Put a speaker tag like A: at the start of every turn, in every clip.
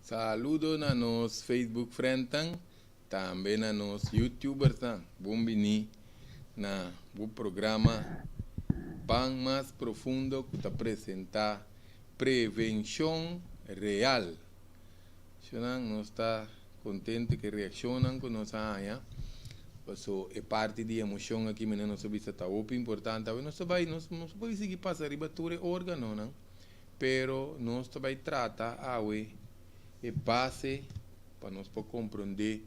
A: Saludo na nos Facebook friends, também na nos YouTubers, bom-vindo na o programa Ban Mais Profundo que te apresenta Prevenção Real. Nós está contente que reaccionam com nossa área. Passo é parte de emoção aqui, mas não sabia se está importante. Nós vai seguir passar riba todo órgão, não? Pero nós vai tratar é base para nós compreender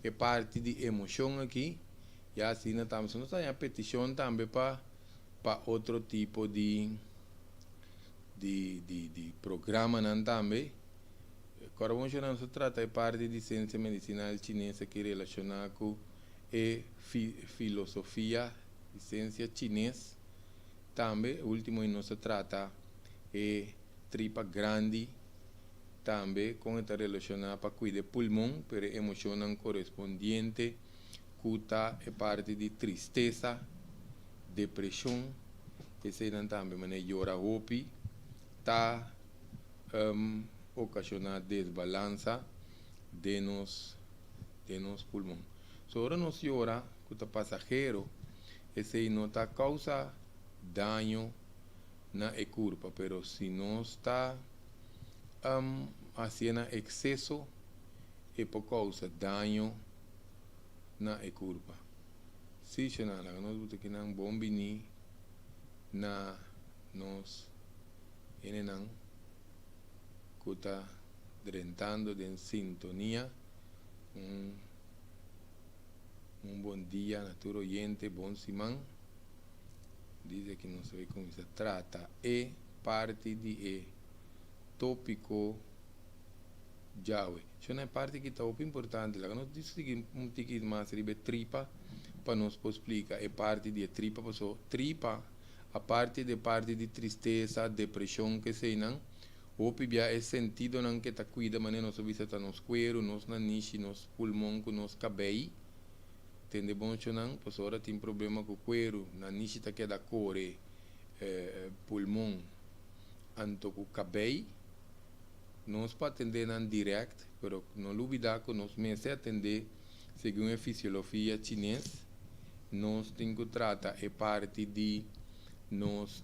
A: é parte de emoção aqui. E assim nós estamos a petição também para outro tipo de programa também. Agora vamos se trata de parte de ciência medicinal chinesa que relaciona com filosofia e ciência chinesa. Também, o último em se trata é tripa grande, também com esta relacionada para cuidar do pulmão, pero emoção correspondiente, cuta é parte de tristeza, depressão, esse também, mas llora hopi, tá ocasionar desbalança de nos pulmão. Sobre nos llora, cuta passageiro, esse não está causa daño na curva, pero se não está fazendo excesso, é por causa daño na curva. Se nós vamos ter que não bom bini na nos enenan cuta drentando de sintonia. Bom dia, naturo oyente, bom simão. Diz que não sei como se trata. É parte de tópico Jawe. Isso não é parte que está muito importante. Lá nós dizemos um pouquinho mais sobre tripa para nos explicar. É parte de tripa, porque tripa a parte de tristeza, depressão que se não. O pibia é sentido não que está cuida, mas nós visita nos cuero, nos naniche, nos pulmão, nos cabelo. Entende bom isso não? Pois agora tem problema com o cuero, naniche está que da cor, pulmão, anto com o cabelo. Nós para atender não direct, mas não duvida que nós mesmos atender segundo a fisiologia chinesa. Nós temos que tratar a parte de nos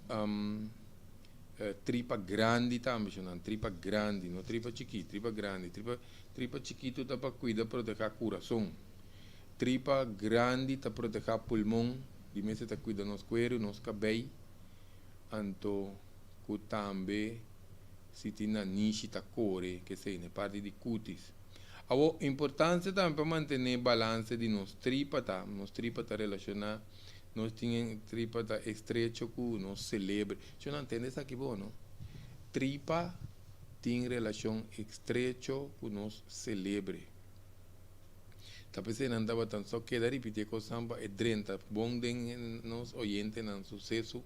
A: tripa grande também, não tripa grande, não tripa chiquita, tripa grande, tripa chiquita está para cuidar proteger o coração, tripa grande está para proteger o pulmão, de mês está cuidando nos cueros, nos cabelos, então que também se tem na niche da core, que sei, na parte de cutis. A importância também para manter balance de nos tripa está relacionada. Nós temos tripa da estrecho com nós celebre. Você não entende isso aqui, bom, não? Tripa tem relação estrecho com nós celebre. Tá pensando não estava tão só que dar repetir com samba é drenta bom de nós oyente não sucesso.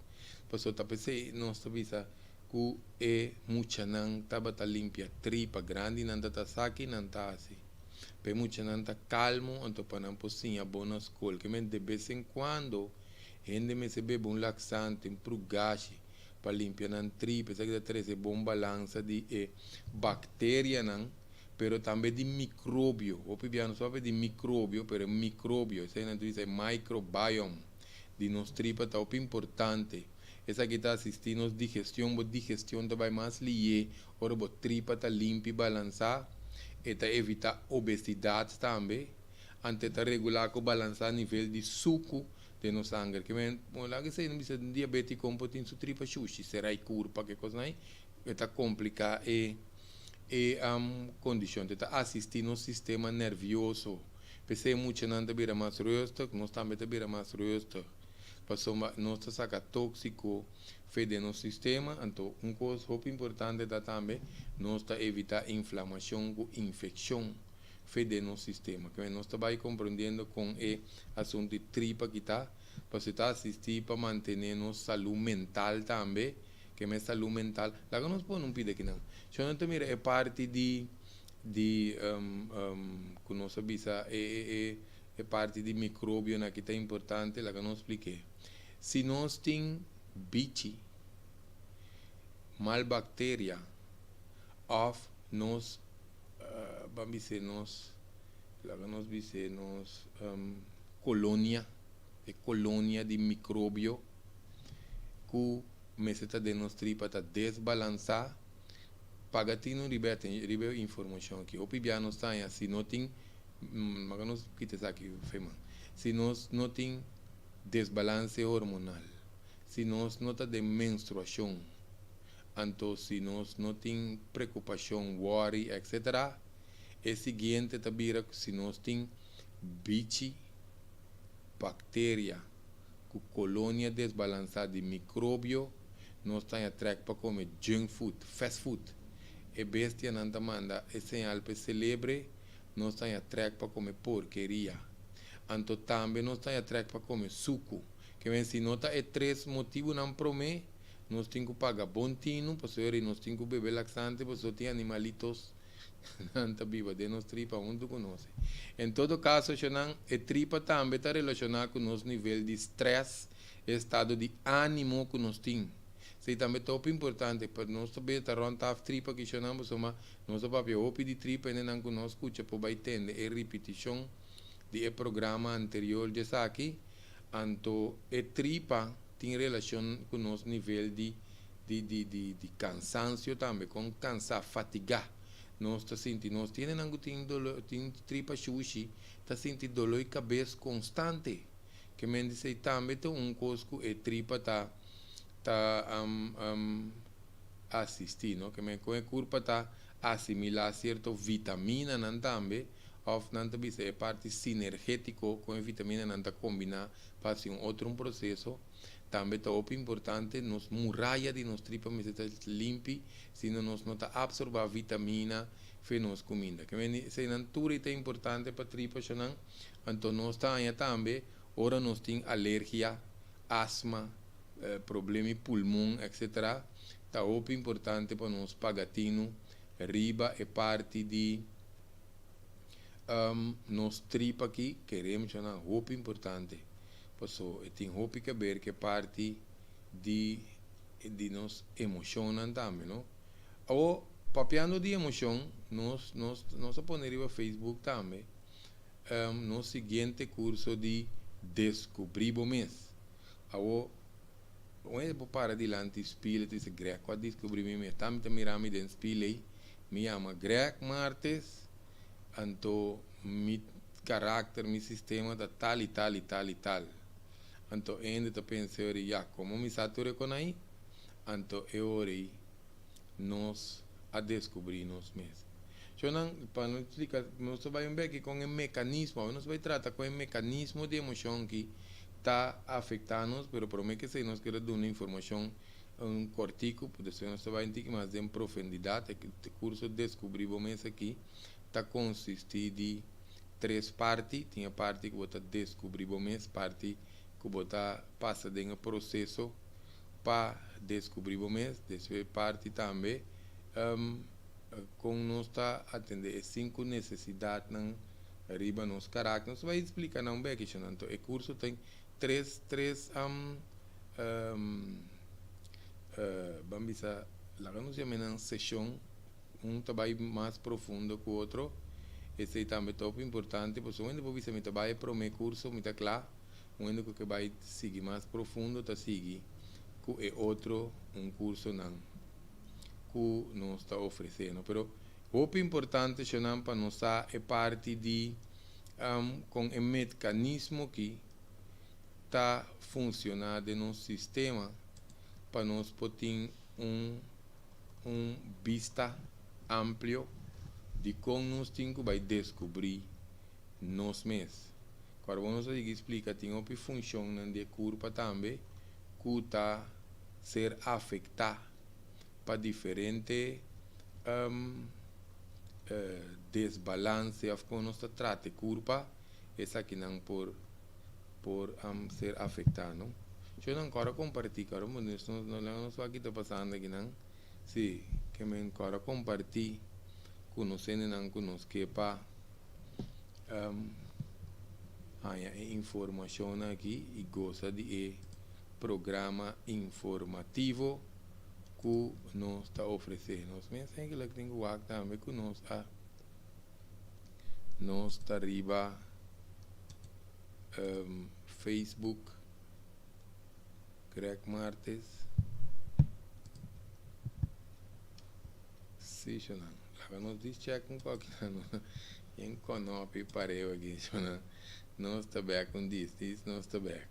A: Passou tá pensando nós tabisa que é muita não estava tá limpia tripa grande não tá saque não tá assim. Pe muita não tá calmo, então para não pocinha boa escola, que de vez em quando gente me se bebe laxante, prugache, para limpar a tripa, isso que traz bom balança de bactéria, não, pero também de micróbio. O pibiano só de micróbio, pero micróbio, isso aí não diz microbiome, de nos tripa tá o importante. Essa aqui está assistindo digestão vai mais lié, ora a tripa tá limpa e balançar, e tá evitar obesidade também, ante tá regular com balançar nível de suco de no sangue, que vem, lá que sei, não precisa de diabético, tem sua tripa xuxi, será e curva, que coisa aí, está complicada condição, está assistindo o sistema nervioso, pensei muito não te vira mais rosto, nós também te vira mais rosto, passou nós saca tóxico, fede no sistema, então coisa muito importante também, nós evitar inflamação com infecção, fede no sistema, que nós estamos compreendendo com o assunto de tripa que está, para você assistir para manter nossa saúde mental também, que é saúde mental, lá que nós podemos pedir que não. Se não te mira, é parte que nós sabemos, é parte de micróbio que está importante, lá que nós expliquei. Se nós temos bicho, malbactéria, of nos vamos dizer nós, nós dizer nós colônia, é colônia de micróbio que meseta de nós tripa tá desbalançar, pagatino ribe informação que o pibiano está assim não tem mas nós quites aqui fema se nós não tem desbalance hormonal, se nós nota de menstruação, então se nós não tem preocupação, worry, etc. É seguinte também se nós tem bicho, bactéria, com colônia desbalançada de micróbio, nós estamos a track para comer junk food, fast food. E bestia não manda é sinal para celebre, nós estamos a track para comer porqueria. Então também nós estamos a track para comer suco. Que vem se nota é três motivos não promê, nós temos que pagar bom tino, para nós temos que beber laxante, para ter animalitos não viva de nós tripa junto com nós. Em todo caso, a tripa também está relacionada com o nosso nível de estresse, estado de ânimo que nós temos. Isso também é top importante para nós saber que a tripa que chamamos, nosso papel de tripa ainda não nós escuta para entender a repetição do programa anterior de aqui. Então, a tripa tem relação com o nosso nível de cansaço também, com cansar, fatigar. Nós está sentindo, nós tem tripa sushi, está sentindo dolor de cabeça constante. Que me diz também tem cosco e tripa tá assistindo, que me com a curva tá assimilar certa vitamina não também, ou não também é parte sinergético com a vitamina não tá combinar para fazer outro processo. Também é importante nos muralha de nos tripa me está limpe, se não nos nota absorver a vitamina fe nos comida. Que vem se natura é importante para tripa chanang, então nós também ora nós tem alergia, asma, problema pulmão, etc. Tá importante para nós pagatino, riba é parte de nos tripa aqui queremos chanang, importante. Passou, tem roupa que ver que parte de nos emocionam também, não? Ou papiando de emoção, nós poner no Facebook também, no seguinte curso de descobrir o mês. Ou para adiante espírito diz greco a descobrir o mês. Também mirami den spilei, me chama greco martes, anto mi caráter, mi sistema da tal e tal e tal e tal. Então, ainda está pensando, já, como me sature com aí, então, eu orei, nós a descobrir nós mesmos. Então, para não explicar, nós vamos ver que com o mecanismo, nós vamos tratar com o mecanismo de emoção que está afetando-nos, mas para mim que se nós queremos dar uma informação, cortico, por isso nós vamos entender mais em profundidade, o curso descobrir o mês aqui, está consistindo de três partes, tem a parte que você descobrir o mês, parte que você passa de um processo para descobrir o mês, dessa parte também, com nós está atender 5 necessidades não arriba nos caráter, nós vai explicar não bem que então o curso tem três vamos dizer, lá nós chamamos sessão, trabalho mais profundo que o outro, esse também é top importante, porque onde você me trabalha para o meu curso, me está claro, onde que vai seguir mais profundo, está seguir que é outro curso não que nos está oferecendo, pero o importante para nós é parte de com o mecanismo que está funcionando no sistema para nós poder vista amplo de como nós temos que descobrir nós mesmos. Agora, vamos explicar tem uma função de curva também que está ser afetada para diferentes desbalance como nós trata curva essa que não por ser afetada, não? Eu não quero compartilhar, cara, mas não só aqui está passando aqui, não? Sim, que me quero compartilhar conhecendo não conosco que para informação aqui e gosta de programa informativo que nós está oferecendo. Nós mesmos que tem que também que nós nós está arriba Facebook, Greg Martes, sim, Shonan. Lá nós diz check um pouquinho, em conope pareu aqui, Shonan. Nós está back on this nós está back.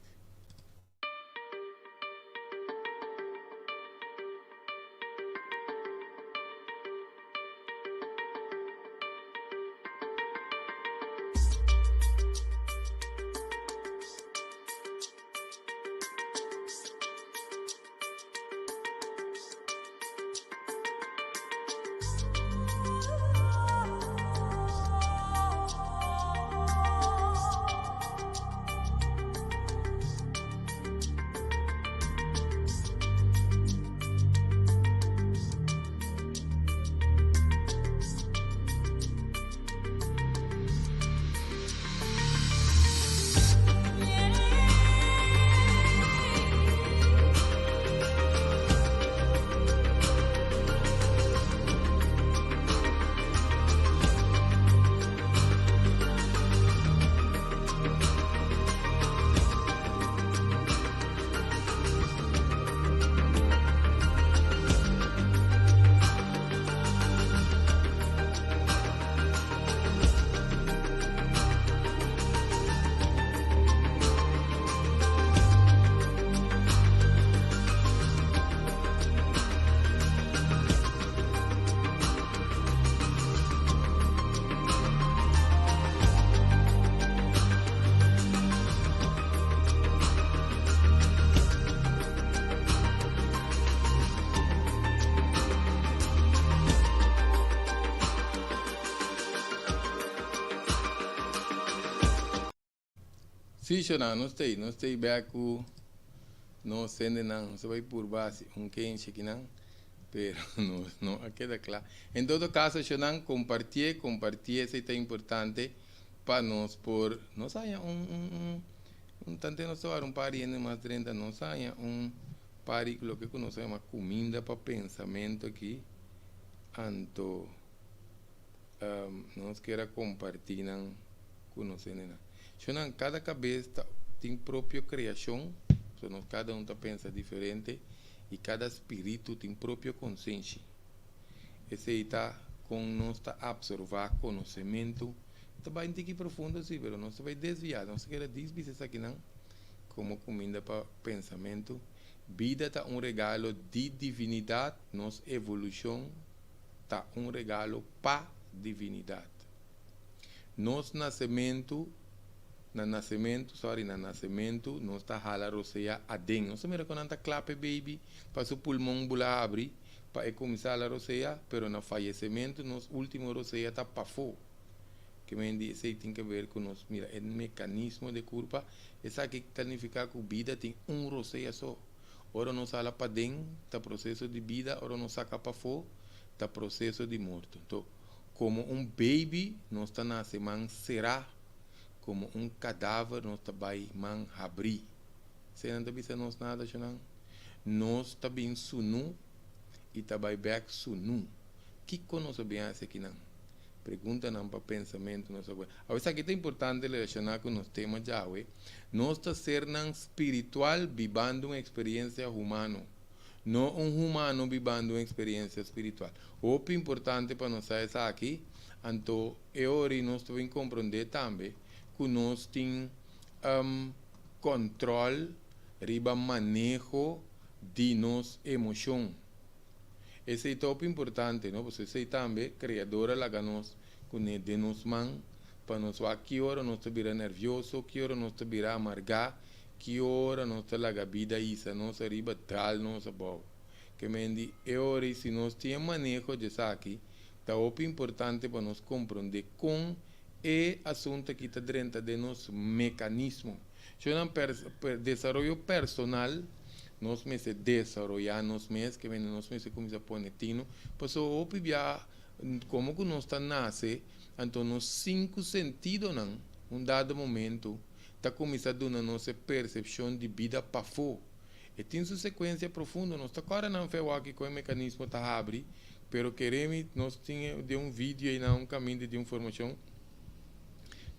A: Sim, Shonan, não sei back não sendo não, só vai por base, quente aqui não, pero não queda claro. Em todo caso, Shonan, compartilhe, isso é importante para nós por, não saia tanto nós um pari mais 30, não saia pari, o que nós chama comida para pensamento aqui, anto nós queira compartilhar com nós, né? Shonan, cada cabeça tem própria criação, então cada um pensa diferente e cada espírito tem própria consciência. Esse aí está com nós absorver conhecimento, também tem que ir profundo assim, mas não se vai desviar, não se quer desviar isso aqui não, como comida para pensamento. Vida está regalo de divindade, nossa evolução está regalo para divindade. Nosso nascimento, na nascimento, nós está hala roceia adem. Nós mira quando anda clape baby, para o pulmão bula abre, para começar a roceia, pero no falecimento, nosso último roceia está para fora. Que me diz, tem que ver com nós, mira, é mecanismo de curva, essa que significa que a vida tem roceia só. Ora nós sala para dentro, está processo de vida, ora nós saca para fora, está processo de morte. Então, como baby, nós está nasce man será, como cadáver, nós vai man abrir. Se não está nós nada, nós está bem sunu e está vai back sunu. Que conosco bem aqui não? Pergunta não para pensamento, não sabe. A vezes aqui é importante relacionar com os temas já, nós está ser não espiritual vivendo uma experiência humana. Não humano vivendo uma experiência espiritual. O importante para nós é aqui, então, eu nós devemos compreender também que nós temos controle, manejo de nossa emoção. Esse é o importante, não? Você sei também, criadora lá nós, de nos man, para nós ver que hora nós estamos nervioso, que hora nós estamos amargar, que hora nós estamos a vida isso, nós arriba tal, nós above. Que me diz, hora se nós temos manejo de isso aqui, está o importante para nós compreender com é assunto que está dentro de nosso mecanismo. Se não desenvolvimento personal, nós mesmos desenvolver nós mesmos, que nós mesmos começamos a pôr netino, pois o como que nós nasce, então nos 5 sentidos, dado momento, está começando a nossa percepção de vida para fora. E tem sua sequência profunda, nós agora não fez aqui com o mecanismo está abre, pero queremos, nós tínhamos de vídeo aí, caminho de informação,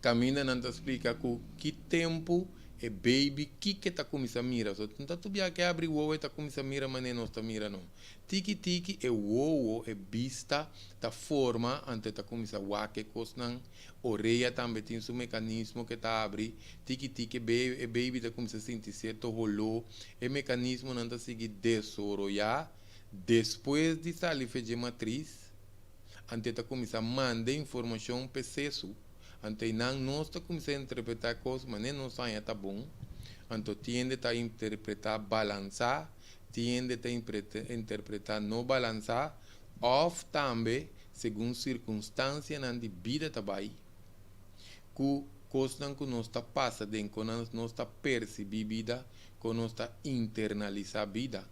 A: Camina não te explica que tempo é baby que tá começa a mira. So, não tá tudo que abre o ovo e tá começa a mira, mas não está mira não. Tiki é o ovo, é vista, tá forma, ante tá começa a waque cosnan. Orelha também tem seu mecanismo que tá abre. Tiki é baby tá começa a sentir certo rolô. É mecanismo não tá seguir desarrollar. Depois de sair de matriz, ante tá começa a mandar informação para processo. Então, não está começando a interpretar coisas, mas não sai tá bom. Então, tiende a interpretar balançar, tiende a interpretar não balançar, ou também, segundo circunstância na vida também, que coisas que não está passando, que não está percebida, que não está internalizada vida,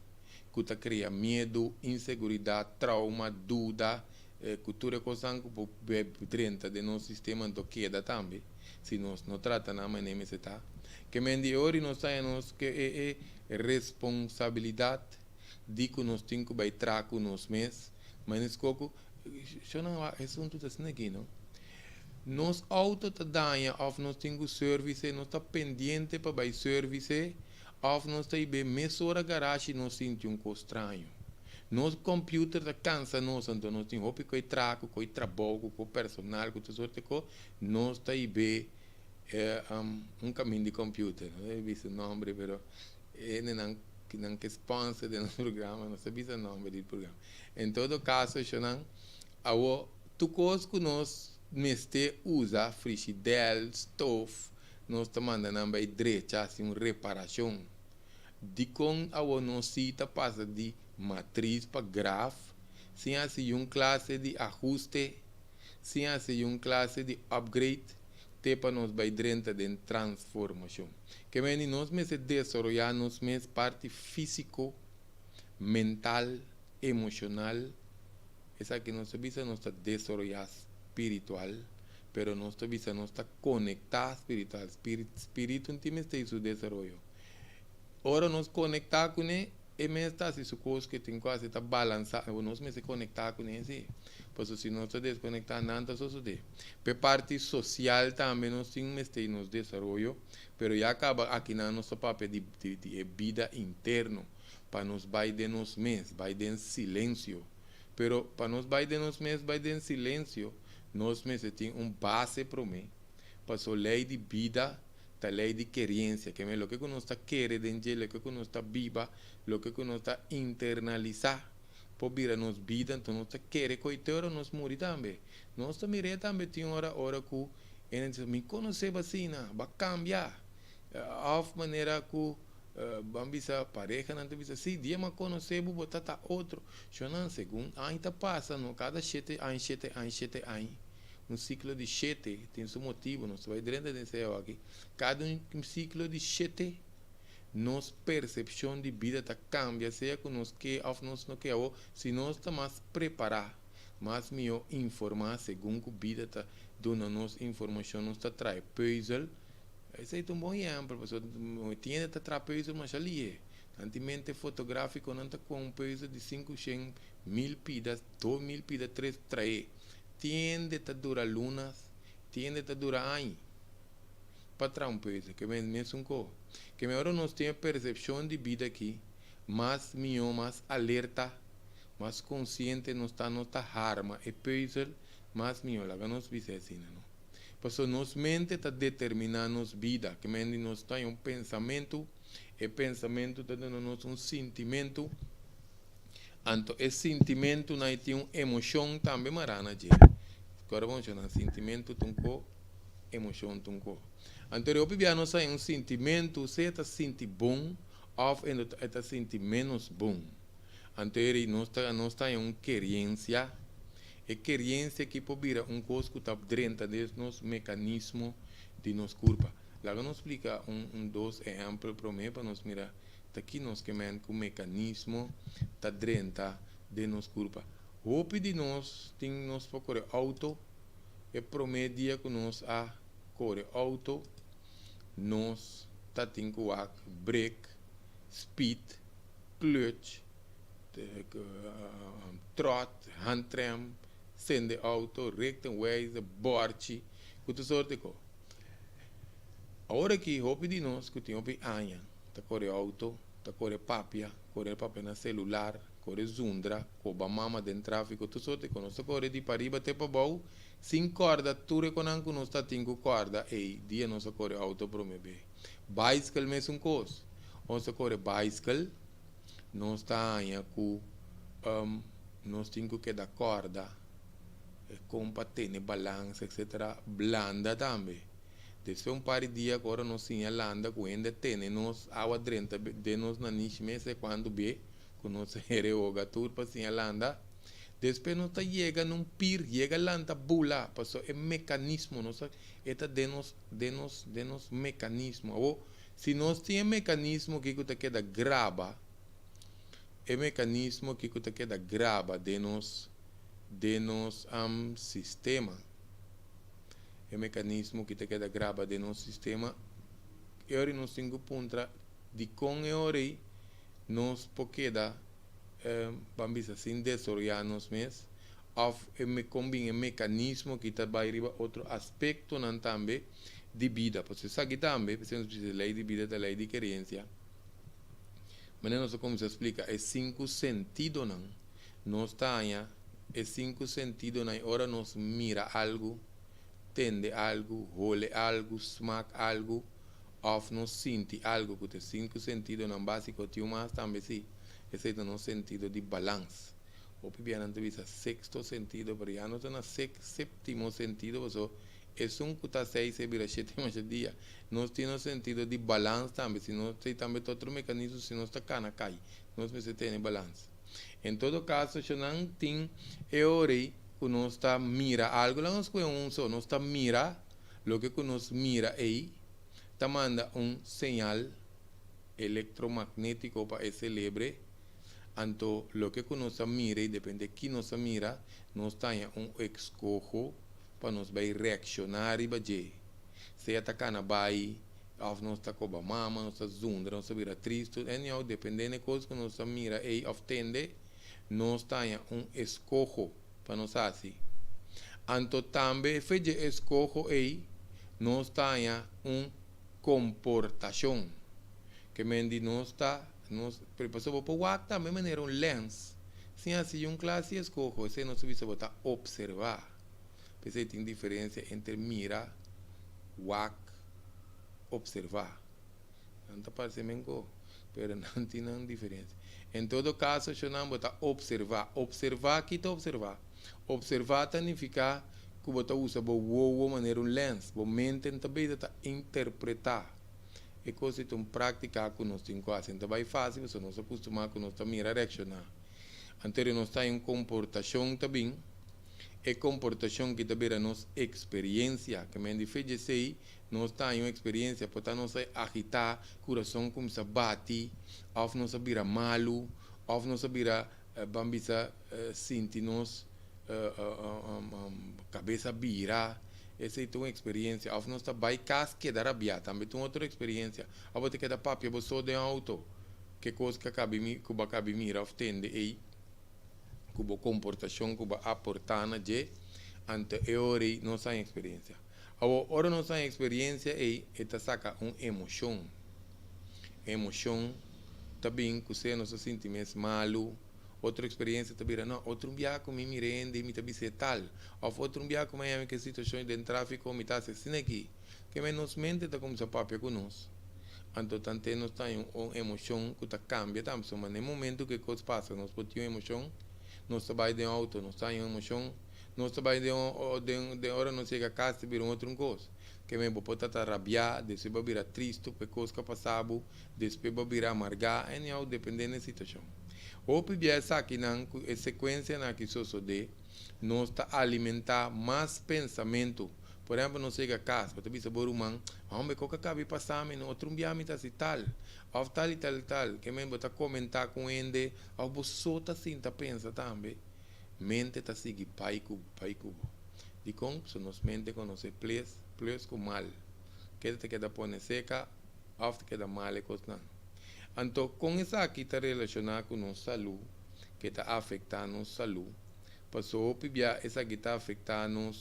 A: que está cria medo, insegurança, trauma, dúvida, cultura coisa que dentro do nosso sistema do queda também se nós não tratamos na maneira que está que mendiori nós temos que é responsabilidade de que nós temos que tratar nos meses mas nesse coco eu não é assunto assim aqui não nós auto tá danha of nós temos serviço nós tá pendente para vai serviço of nós tá bem mesora garagem nós sentimos um estranho. Nos computer da cansa nós então nós temos roupa que trago, que trabalho, que personal, que tudo sorte que nós tá aí bem caminho de computer, não é visto o nome, pero não que sponsor do nosso programa, não sabe o nome do programa. Em todo caso, eu não, tu coisa que nós neste usa frigideira, stove, nós tá mandando para direita assim uma reparação. De com a nós cita passa de matriz para grafo, sem assim classe de ajuste, sem assim classe de upgrade, te para nós vai dentro de transformação. Que vem nós mesmos desenvolver nós mesmos parte físico, mental, emocional, essa que nós visa nós está desenvolver espiritual, pero nós visa nós está conectar espiritual, espírito não tem seu desenvolvimento. Ora nós conectar com ele e mesmo está se coisa que tem quase está balançado nós mesmo se conectar com ele assim porque se nós se desconectar nada só sucede por parte social também nós temos nos desenvolvimento pero já acaba aqui na nosso papel de vida interno para nos vai de nós mesmos vai de silêncio pero para nos vai de nós mesmos vai de silêncio nós mesmos tem base para mim para a lei de vida a lei de querência, que é o que nós está querendo, o que nós está viva, o que nós está internalizar, por vir a nossa vida, então nós está querendo que hora nós morrer também. Nós está mirando também, tem hora que ele diz, me conhecer vacina, vai cambiar, de maneira que vamos ver pareja, não te diz, se dia me conhecer, vou botar outro, eu não sei, ainda passa, no cada 7 anos, ciclo de 7 tem seu motivo, nós vai dentro desse aqui. Cada ciclo de 7, nossa percepção de vida tá cambia, seja que nós que ou nós não que se nós está mais preparar, mais melhor informar segundo que vida tá dando nossa informação nós tá traz puzzle. Esse é um bom exemplo, pessoal, tinha tá traz puzzle mas ali é. Antigamente fotográfico não tá com um puzzle de 500.000 pidas, 2.000 pidas, 3 tiende a durar lunas, tiende a durar anos. Para trás um pouco, que vem mesmo com que melhor nós temos percepção de vida aqui, mais melhor, mais alerta, mais consciente nós está nossa arma, e puzzle, mais melhor, lá nós vimos assim, não? Porque nossa mente está determinando nossa vida, que mente nós tem pensamento, e pensamento está dando nós sentimento. Então, esse sentimento nós tem uma emoção também marana, agora vamos chamar sentimento tunco, emoção tunco. Então, eu vivia nós tem um sentimento, você está sentindo bom, ou está sentindo menos bom. Então, nós tem uma querência, e querência que pode vir coisa que está dentro desse nosso mecanismo de nossa curva. Lá nós explica dois exemplos para mim, para nós mirar. Aqui nós queremos que o mecanismo está dentro de nossa curva. Roupa de nós tem nós para correr auto, é promédio que nós a correr auto, nós tá tem que break, speed, clutch, trot, handrem, sende auto, rechten wijze, bordje, que tu soort de ko. Agora que hopi de nós, que tem hopi anha, tá corre auto, tá corre papia na celular, corre zundra, coba mama dentro tráfico, tu só te conosco corre de pariba até para baixo, sem corda, tu reconan que nós tá cinco corda, e dia nós corre auto pro me bem. Bicycle mesmo coisa, nós corre bicycle, nós tá anha com nós temos que dar corda, combater, balança, etc. Blanda também. Depois par de dias agora nós tínhamos landa, quando tem nós água dentro de nós na niche mesmo quando vê, que nós reoga tudo para sim landa. Depois nós chega num pir, chega landa bula, passou é mecanismo, nós eta de nos mecanismo. Ou se nós temos mecanismo que kita queda grava, é mecanismo que kita queda grava de nos sistema. É mecanismo que te queda grava de nosso sistema. E ora nós temos pontra de com e ora nós poqueda vamos assim desorianos mes of me combina mecanismo que está vai riba outro aspecto nan também de vida. Porque sabe também, pensamos que lei de vida é lei de querência. Mas não sei como se explica, é 5 sentidos não. Nós tá é 5 sentidos na hora nós mira algo, tende algo, role algo, smack algo, of nós sente algo, que tem 5 sentidos na básico, tem mais também sim, esse é o sentido de balance. O pibiano entrevista sexto sentido, pero já não está na sétimo sentido, porque é um que está 6 e vira 7 dia. Nós temos sentido de balance também, se nós temos também outro mecanismo, se nós está cana cai, nós precisamos ter balance. Em todo caso, se não tem que nós está mira algo, lá nós conhecemos nós está mira, lo que nós mira aí, está manda señal electromagnético para esse cérebro. Então, lo que nós mira, e depende de que nós mira, nós tem escojo para nós vai reaccionar e bater. Se atacana vai, ou nós está com a mama, nós está zunda, nós vira triste, e dependendo da coisa que nós mira e ofende, nós tem escojo para nós assim. Então, também, fez escojo aí, nós tem comportação, que mendi nós está nós preparamos para o WAC também maneira lens. Se assim classe escojo, se nós subimos para observar. Porque tem diferença entre mira, WAC, observar. Não está parecendo mengo, mas não tem diferença. Em todo caso, chamamos para observar. Observar, que está observar? Observar significa que você usa o maneira lens, você mente também está interpretar. É coisa de prática que nós temos quase. Então, vai fácil, você não se acostuma com nós também reaccionar. Anterior, nós temos comportação também. É comportação que também é nossa experiência. Que me difere sei, nós temos uma experiência, para nós agitar, coração começa a bater, ou nós vira malo, ou nós vira bambisa, sentir nós cabeça virar. Essa é uma experiência. Ao nós vai casque da rabia, também tem outra experiência. Ao você queda papi, você só de auto, que coisa que acabe mira, ofende aí, que a comportação que a aportar na je, ante eori não sai experiência. Agora não sai experiência aí, esta saca emoção. Emoção também que você não se sente mais malo. Outra experiência também não, outro dia com me rende, me também se tal, ou outro dia com me que situação de tráfico, me tá assim aqui, que menos mente tá como se papia conosco. Então tanto nós tem uma emoção que tá cambia, também, mas no momento que coisa passa, nós podemos emoção, nós trabalhamos de auto, nós tem emoção, nós trabalhamos de hora nós chega a casa e vira outra coisa. Que me pode estar rabiar, depois vai virar triste, por coisa que passava, depois vai virar amargar, e não dependendo da situação. O PBS aqui na sequência na que sou de nós está alimentar mais pensamento. Por exemplo, não chega a casa, para ver se boruman, vamos ver o que acaba passando, no outro dia me está assim tal, ou tal e tal e tal, que mesmo está comentar com ele, ou você está assim, está pensa também, mente está assim, pai cubo. De como se nós mente conhece plus com mal, que te queda pone seca, ou te queda mal e coisa não. Então, com isso aqui está relacionado com nossa saúde, que está afetando nossa saúde. Passou a essa aqui está afetando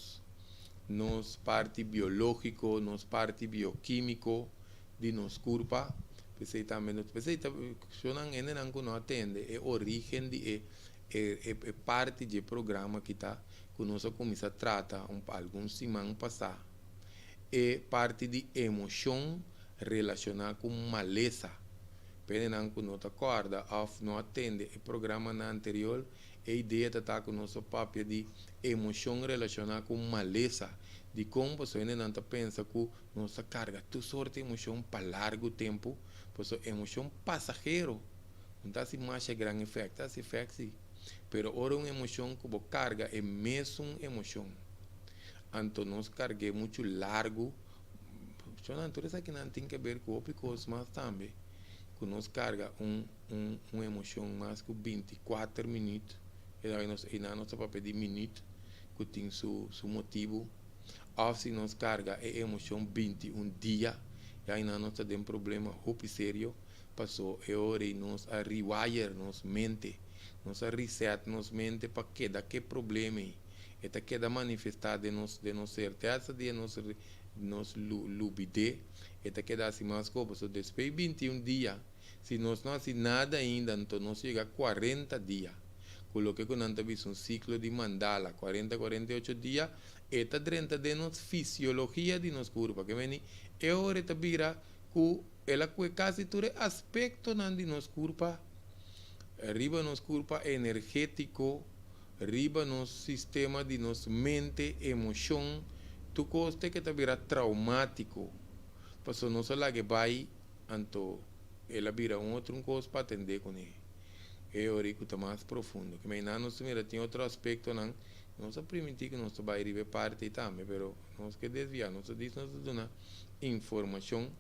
A: nos parte biológico, nos parte bioquímico de nos corpo. Pensei também, pensei também, se não ainda não atende, é origem de é parte do programa que está que nós começamos a tratar alguns semanas passadas. É parte de emoção relacionada com maleza. Pede não que não acorda, não atende o programa anterior, a ideia está com o nosso papel de emoção relacionada com maleza. De como você ainda não pensa que nossa carga, tu sorte emoção para largo tempo, pois emoção passageiro, não está se mais grande efeito, está se efeito sim. Pero ora uma emoção que você carga é mesmo emoção. Então nós carregamos muito largo, a natureza que não tem que ver com outras coisas, mas também que nós carga uma emoção mais que 24 minutos, e na nossa papel de minuto, que tem seu motivo. Ou se nós carga a emoção 21 dias, e aí nós temos um problema muito sério, passou é hora de nós a rewire nossa mente, nós a reset nossa mente para que daquele problema aí, e queda manifestar de nós certeza de nós lubide, e queda assim mais coisas, depois de 21 dias, se nós não fazemos nada ainda, então nós chega a 40 dias. Coloquei que nós temos um ciclo de mandala, 40, 48 dias, esta dentro de nossa fisiologia de nosso corpo, que vem é hora de virar que ela quase todo aspecto de nosso corpo, arriba nosso corpo energético, arriba nosso sistema de nossa mente, emoção, tu costa que vira traumático, passou não só lá que vai, então ela vira outro coisa para atender com ele. É hora que está mais profundo, que não nós tem outro aspecto não. Nós permitimos que nós vai arribar parte também, mas nós que desviar, nós diz nós dá informação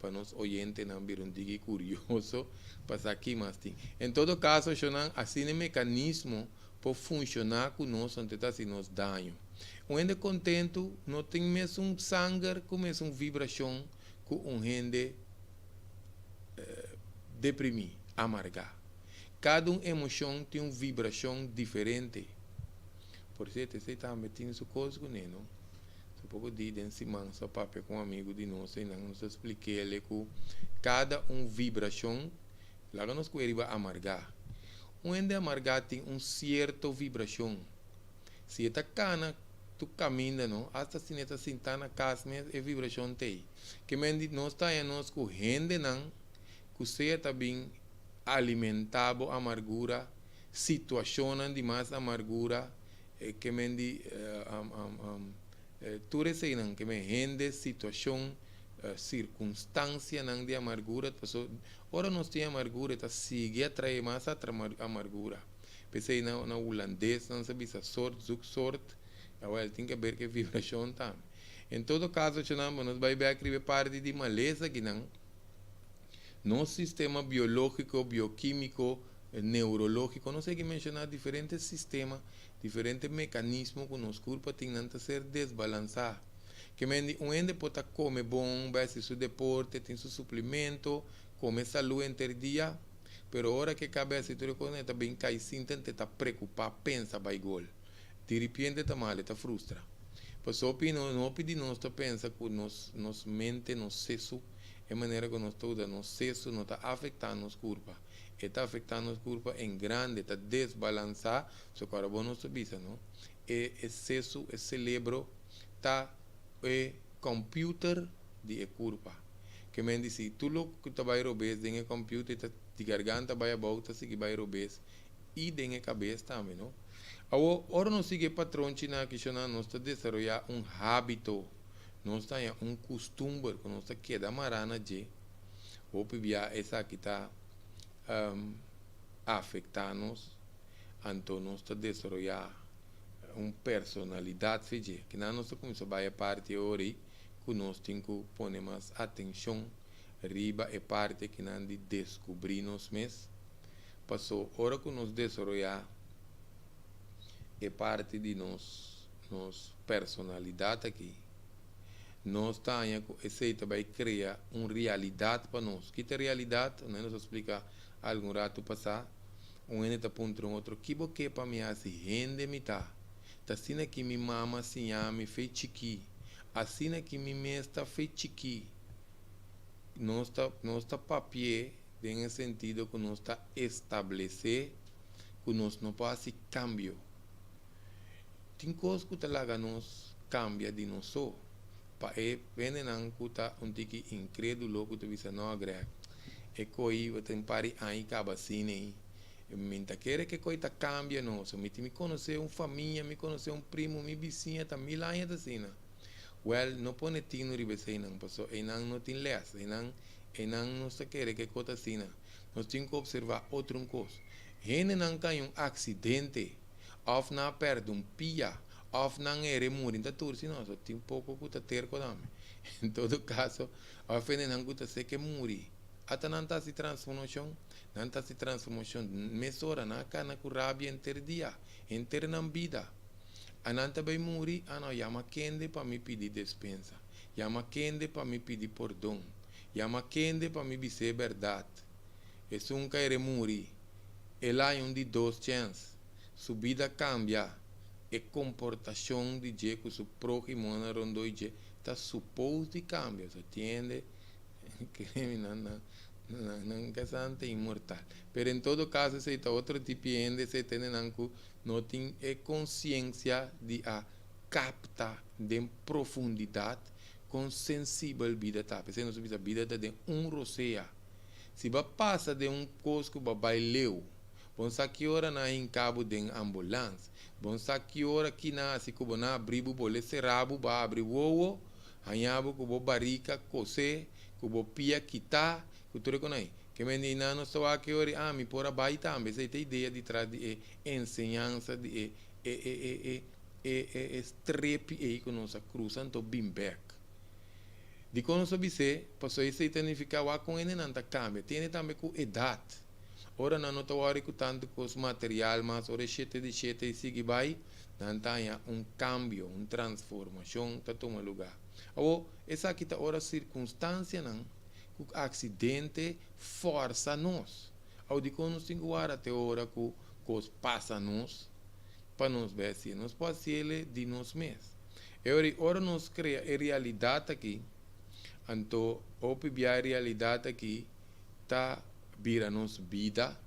A: para nós oyentes não vir diga curioso para aqui mais tem. Em todo caso, assim é mecanismo para funcionar com nós antes de nos danho. Onde contento não tem mesmo sangue, com mesmo vibração, com gente deprimir, amargar. Cada emoção tem uma vibração diferente. Por isso, você também tem sua coisa com ele, não? Um pouco de semana, só papel com um amigo de nós, e nós expliquei ele que cada vibração, lá nós queremos amargar. Onde amargar tem uma certa vibração. Se está cana, tu caminha, não? Até se está sentado na casa, é vibração tem. Que nós estamos com gente, não? Que você também alimentado amargura, situação de mais amargura, que mendi tudo isso não que me rende situação circunstância não de amargura, pessoa ora nós tem amargura tá sigue atrai mais amargura, pensei na holandês não sabe se sorte, agora tem que ver que vibração tá. Em todo caso, nós vai ver que parte de maleza que não nosso sistema biológico, bioquímico, neurológico, não sei que mencionar diferentes sistemas, diferentes mecanismos que nosso corpo tem que ser desbalançado. Que um ende pode comer bom, vai fazer seu deporte, tem seu suplemento, come saúde entre dia, mas a hora que cabe a situação, está bem cai sinta, está preocupado, pensa, vai gol. De repente, está mal, está frustra. Pois não pedi nós pensa que nos mente, nos seso, é maneira que nós toda nos seso não está afetando nosso corpo, está afetando nosso corpo em grande, está desbalançado, só que agora não se visa, não? E excesso, o cérebro está computer de corpo, que me diz se tu lo que vai robes tem computer, de garganta vai a volta, se que vai robes e tem cabeça também, não? Agora não sigue patrão china que nós está desenvolvendo hábito. Nós temos costume que nós queda marana de ou via essa que está afetando-nos, então nós está desenvolvendo personalidade que nós começamos a parte hoje que nós temos que pôr mais atenção riba é parte que nós de descobrir nós mesmos, passou hora que nós desenvolvemos é parte de nós personalidade aqui. Nós temos esse vai criar uma realidade para nós. Que é realidade? Nós explica algum rato passar. Um está ponto outro. Que para mim assim rende me tá. assim que mi mama se ame fez chiqui, assim que mi mesta fez chiqui. Não está papier, em sentido que não está estabelecer que nós não pode fazer cambio. Tem coisas que nós cambia de nós só. Para vem não que tá tique incrédulo que tu visa não agrega. E coi tem pari aí acaba assim aí. Minta quer que coisa cambia não. Me conhecer uma família, me conhecer um primo, me vizinha, tá mil anos assim. Well, não pode ter no ribese não, passou. E não tem less, e não se quer que coisa assim. Nós temos que observar outra coisa. Gente não tem um acidente, ou não perde um pia, ou não é morrer, então tudo assim, não, só tem pouco que ter com ele. Em todo caso, a gente não gusta ser que morrer. Até não está se transformação, não está se transformação, mesora, não cana com rabia inteiro dia, inteiro na vida. A não também morrer, não, chama quem para me pedir dispensa, chama quem para me pedir perdão, chama quem para me dizer verdade. Isso nunca é morrer. Ela é de duas chances. Sua vida cambia. E comportação de je que seu próximo na rondo je está suposto de cambiar. Você entende? Não é imortal. Mas em todo caso, se está outro tipo de gente, se tem não tem consciência de a capta de profundidade com sensível vida tá. Porque não se vida está de roceia. Se vai passa de cosco vai leu. Bom, sa que hora na em cabo de ambulância. Bom, sa que hora que na se cubo na abribu bole serabo ba abri wowo, hanhabo cubo barica cose, cubo pia kita, cultura com aí. Que menina não só a que hora me pora vai também, essa é a ideia de trás de ensinança de estrepe aí com nossa cruzando bimbeck. De quando soube ser, passou isso a significar com ele não cambia, tem também com idade. Ora não está hora com tanto com os material, mas ora chete de chete e sigue vai, não tem cambio, transformação está toma lugar. Ou essa aqui está ora circunstância não, com acidente força nós. Ou de quando nós temos hora até hora com os passa nós, para nós ver se nós pode ser de nós mesmos. E ora nós cria a realidade aqui. Então, a realidade aqui está vira nos vida,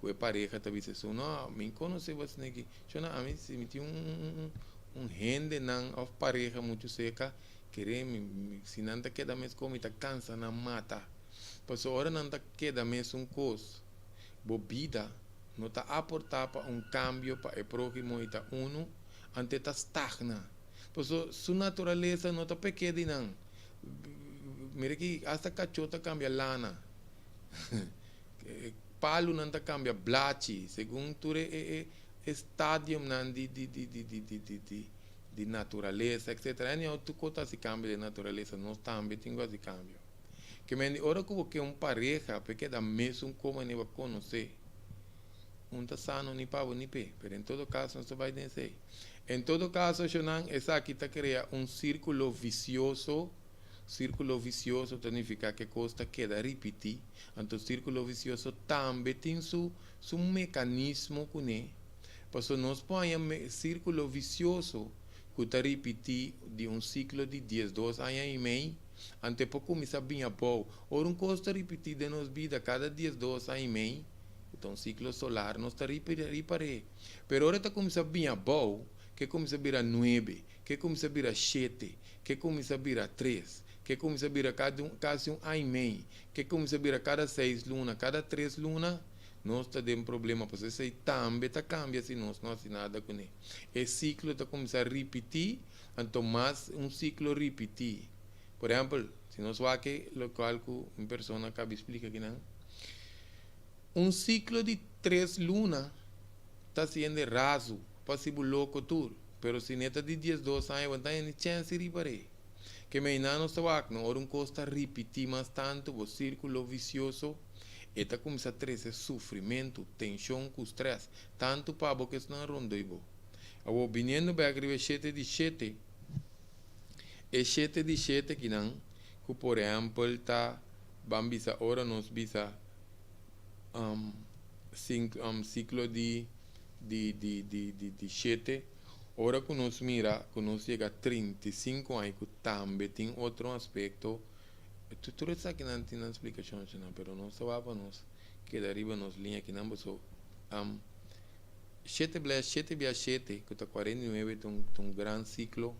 A: que a pareja está dizendo, não, me conhece você aqui, a mim se me tinha gente não, a pareja muito seca, querer se não está queda mais como está cansa na mata, pois agora não está queda mais coisa, a vida não está aportar para cambio para o próximo e está ante está estagna, pois sua natureza não está pequena não. Mira que hasta cachota cambia lana. Palo não cambia blachi. Segundo tu estádio de natureza, etc. E tu cota se cambia de natureza, não também tem esse cambio. Que me ora que pareja, porque da mesmo como nem vai conhecer. Tá sano ni pavo ni pe, pero em todo caso não se vai dizer. Em todo caso, Shonan, essa aqui está cria círculo vicioso. Círculo vicioso significa que costa queda repetir. Então, círculo vicioso também tem seu mecanismo com ele. Porque nós põe círculo vicioso que está repetir de ciclo de 10, 2 anos e meio. Até para começar bem a bom. Ou costa repetir de nossa vida cada 10, 2 anos e meio. Então, ciclo solar não está reparando. Pero agora está começando bem a bom, que começa a virar 9, que começa a virar 7, que começa a virar 3. Que começa a virar quase ano e meio, que começa a virar cada 6 lunas, cada 3 lunas, nós está tendo problema, porque isso também está cambiando se nós não fazemos nada com ele. Esse ciclo está começando a repetir, então mais ciclo repetir. Por exemplo, se nós vamos aqui, local que uma pessoa acaba de explicar aqui, não? Ciclo de 3 lunas está sendo raso, possível louco tudo, mas se neta de 10, 12 anos, não tem chance de reparar. Que me não está não ora costa repetir mais tanto o círculo vicioso e está começando a trazer sofrimento, tensão, estresse, tanto para o que está rondo e bo. A opinião do bagre 7 de 7 é 7 de 7 que não, que por exemplo está bambisa ora nos bisa ciclo de 7 Ora que nós mira, que nós chega a 35 anos, que também tem outro aspecto. Tu sabe que não tem explicação, mas não se vai para nós, que deriva nos linha que não so, 7 via 7, que está 49, tem um grande ciclo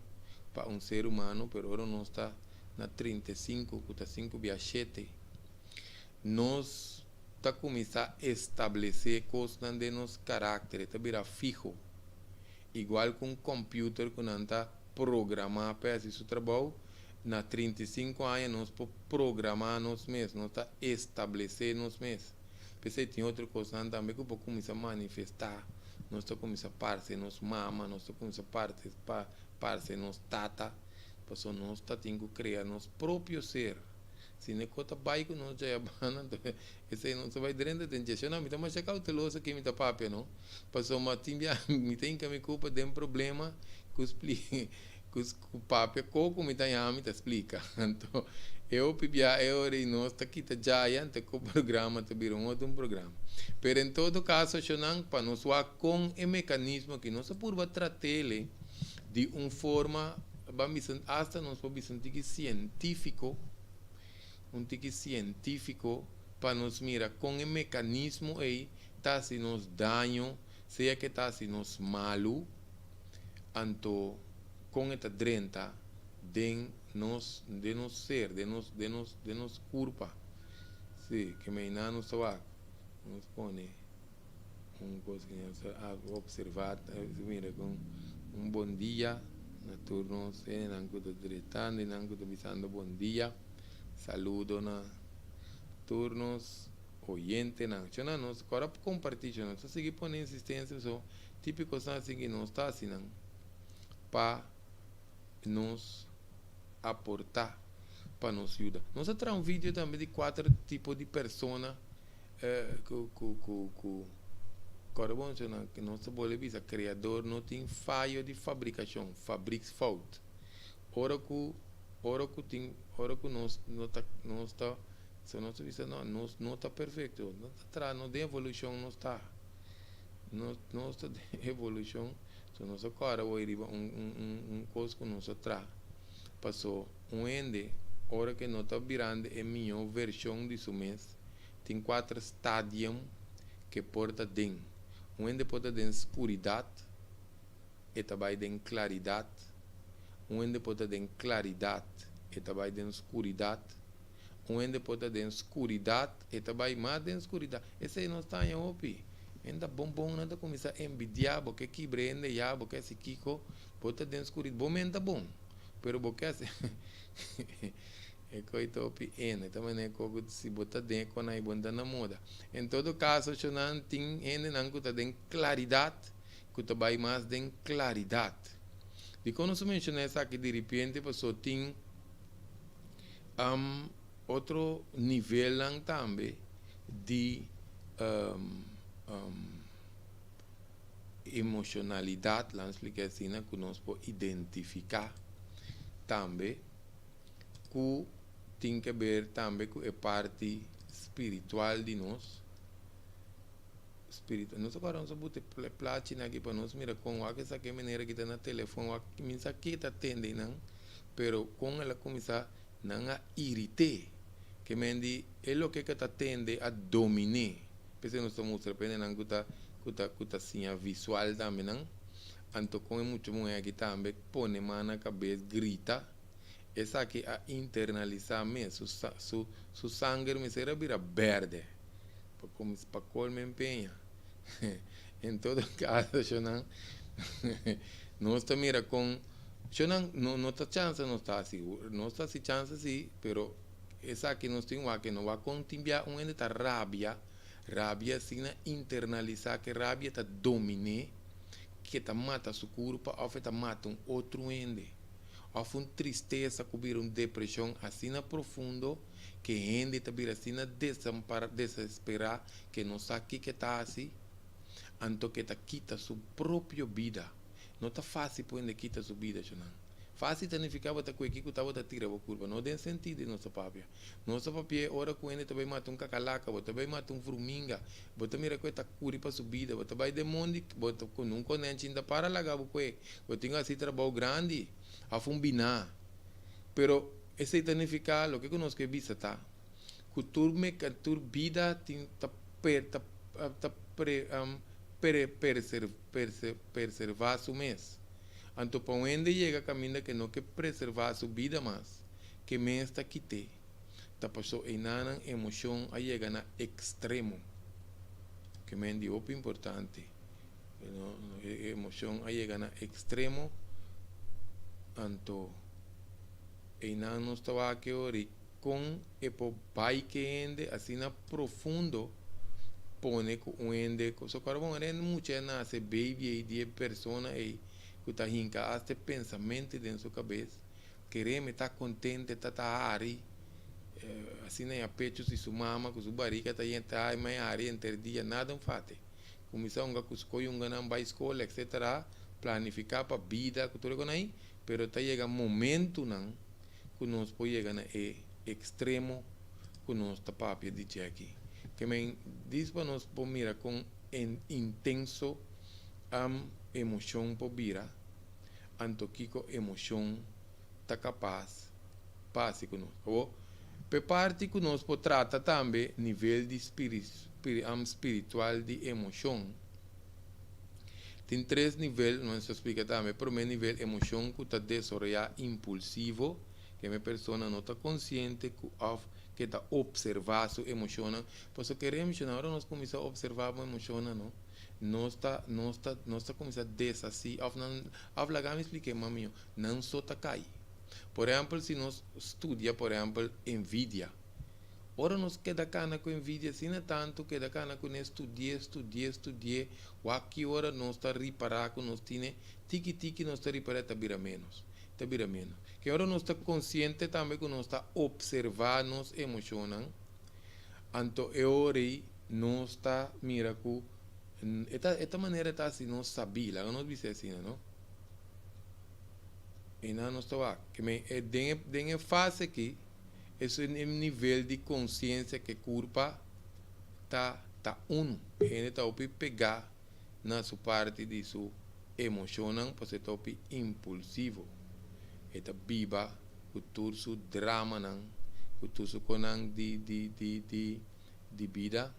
A: para um ser humano, mas agora nós está na 35, que está 5 via 7. Nós está começando a estabelecer coisas de nosso caráter, está vira fijo. Igual com um computer que não está programado para esse seu trabalho, na 35 anos nós podemos programar nós mesmos, nós está estabelecer nós mesmos. Pensei que tem outra coisa também que eu começar a manifestar, nós está começando a parecer nos mama, nós está começando a parecer nos tata, porque nós está tendo que criar nosso próprio ser. Se não conta baixo, nós já é bana, esse não se vai direto de gente, não, me está mais cauteloso que me está papel, não? Passou uma timbia, me tem que me culpa de um problema que explica, que o papel coco me está me explica. Então, eu pibia eu e nós está aqui tá já antes que o programa tá vir outro programa. Pero em todo caso, não para nós com o mecanismo que nós por tratar ele de uma forma, hasta nós podemos sentir científico, um tique científico para nos mirar com o mecanismo aí tá se nos dano, seja que tá se nos malo, anto com esta drenta de nos ser, de nos culpa. Sim, que me não nos pone coisa que nós observar, mira com bom dia, na turnos, não que diretando, não que visando bom dia. Saludo na turnos oyente na nos agora compartilhar nós seguir pondo insistência so típico assim que nós está assim para nos aportar para nos ajudar. Nós traz um vídeo também de 4 tipos de persona agora bom que nós pode ver criador não tem falha de fabricação, fabrics fault. Ora que nós não está se nós vista não está perfeito, não tem evolução, não está de evolução, se nós agora vai ir coisa que nós traz passou ende hora que nós está virando a melhor versão de seu mês tem 4 estádios que porta dentro ende porta dentro escuridade e também dentro claridade ende porta dentro claridade e também dentro escuridade ende porta dentro escuridade e também mais dentro escuridade esse aí não está em opi ainda bom nada começar a envidiar porque que brende já porque esse kiko porta dentro escuridade bom ainda bom pero porque assim é coisa opi ene também é coisa se botar dentro quando aí bom na moda em todo caso se não tem ene não que está dentro claridade que também mais dentro claridade de quando se menciona essa aqui de repente pessoa tem outro nível também de emocionalidade, lá explica assim, que nós podemos identificar também, que tem que ver também com a parte espiritual de nós. Nós agora vamos botar platina aqui para nós, mira com essa que maneira que está no telefone, que me aqui está atendendo, não, pero com ela começar não a irritar, que me diz, é o que está atende a dominar, porque nós estamos mostrando não que está assim a visual também, não, então com muito mulher aqui também põe mão na cabeça, grita, essa aqui a internalizar mesmo, su sangue me será vira verde, para colme empenha. Em todo caso, não está mira com não está chance não está seguro não está se chance sim pero essa aqui nós temos que não vai continuar um ainda rabia assim internalizar que rabia está dominar que está mata seu corpo ou está mata um outro ende ou uma tristeza cobrir uma depressão assim na profundo que ende está vir assim na desesperar que não sabe que está assim então que está quita sua própria vida não está fácil para ele quitar sua vida, fácil significa bota com que bota tira a curva, não tem sentido nossa papia. Nossa papia ora com ele também mata um cacalaca, bota também mata um formiga, bota mira com esta curi para subida, bota vai demondi, bota com um conente ainda para lá gabo com ele, bota tinha assim trabalho grande, a fumbinar. Pero esse significa lo que conosco é vista tá, cultura que tur vida tem tá preservar su mês. Anto para onde chega caminho que não quer preservar sua vida mais, que me está quite, tá passou em nana emoção a chega na extremo, que me é muito importante, emoção a chega na extremo, anto em nana não estava aqui ori com e po pai que ende assim na profundo pone com ende, so carbon ende mucha nasce baby e de persona e que está hinca este pensamento dentro da sua cabeça, queremos estar contente, estar ari, assim nem a pecho se sua mama, com sua barriga está aí, está mais ari entre dia, nada fate. Começar com escolha não vai escola, etc. Planificar para a vida, que tudo aí, pero está chega momento não, que nós podemos chegar na extremo, que nós está papia de aqui. Que me diz para nós por mira com intenso emoção por vira, anto kiko emoção tá capaz passe conosco. Pe parte conosco trata também nível de espiritual de emoção. Tem três níveis, não se explica também. Primeiro nível emoção que está desarrollar impulsivo, que a pessoa não está consciente que está observar sua emoção. Por isso queremos agora nós começamos a observar a emoção, não? Nós está começando a descer assim, me expliquei, mami, não só está cair. Por exemplo, se nós estudia, por exemplo, envidia. Ora nós queda cana com envidia, se não tanto, queda cana com estudie, o aqui ora nós está reparar com nós tine, tiki nós está reparar, está vira menos. Que ora nós está consciente também que nós está observar nos emocionam, anto eu nós está mira com esta maneira está assim, não sabia, não disse assim, não? E não estava, que me tem fase aqui, esse é o nível de consciência que culpa tá ele está a pegar na sua parte de sua emoção, porque está impulsivo, está viva, com todo o drama, com todo o de vida.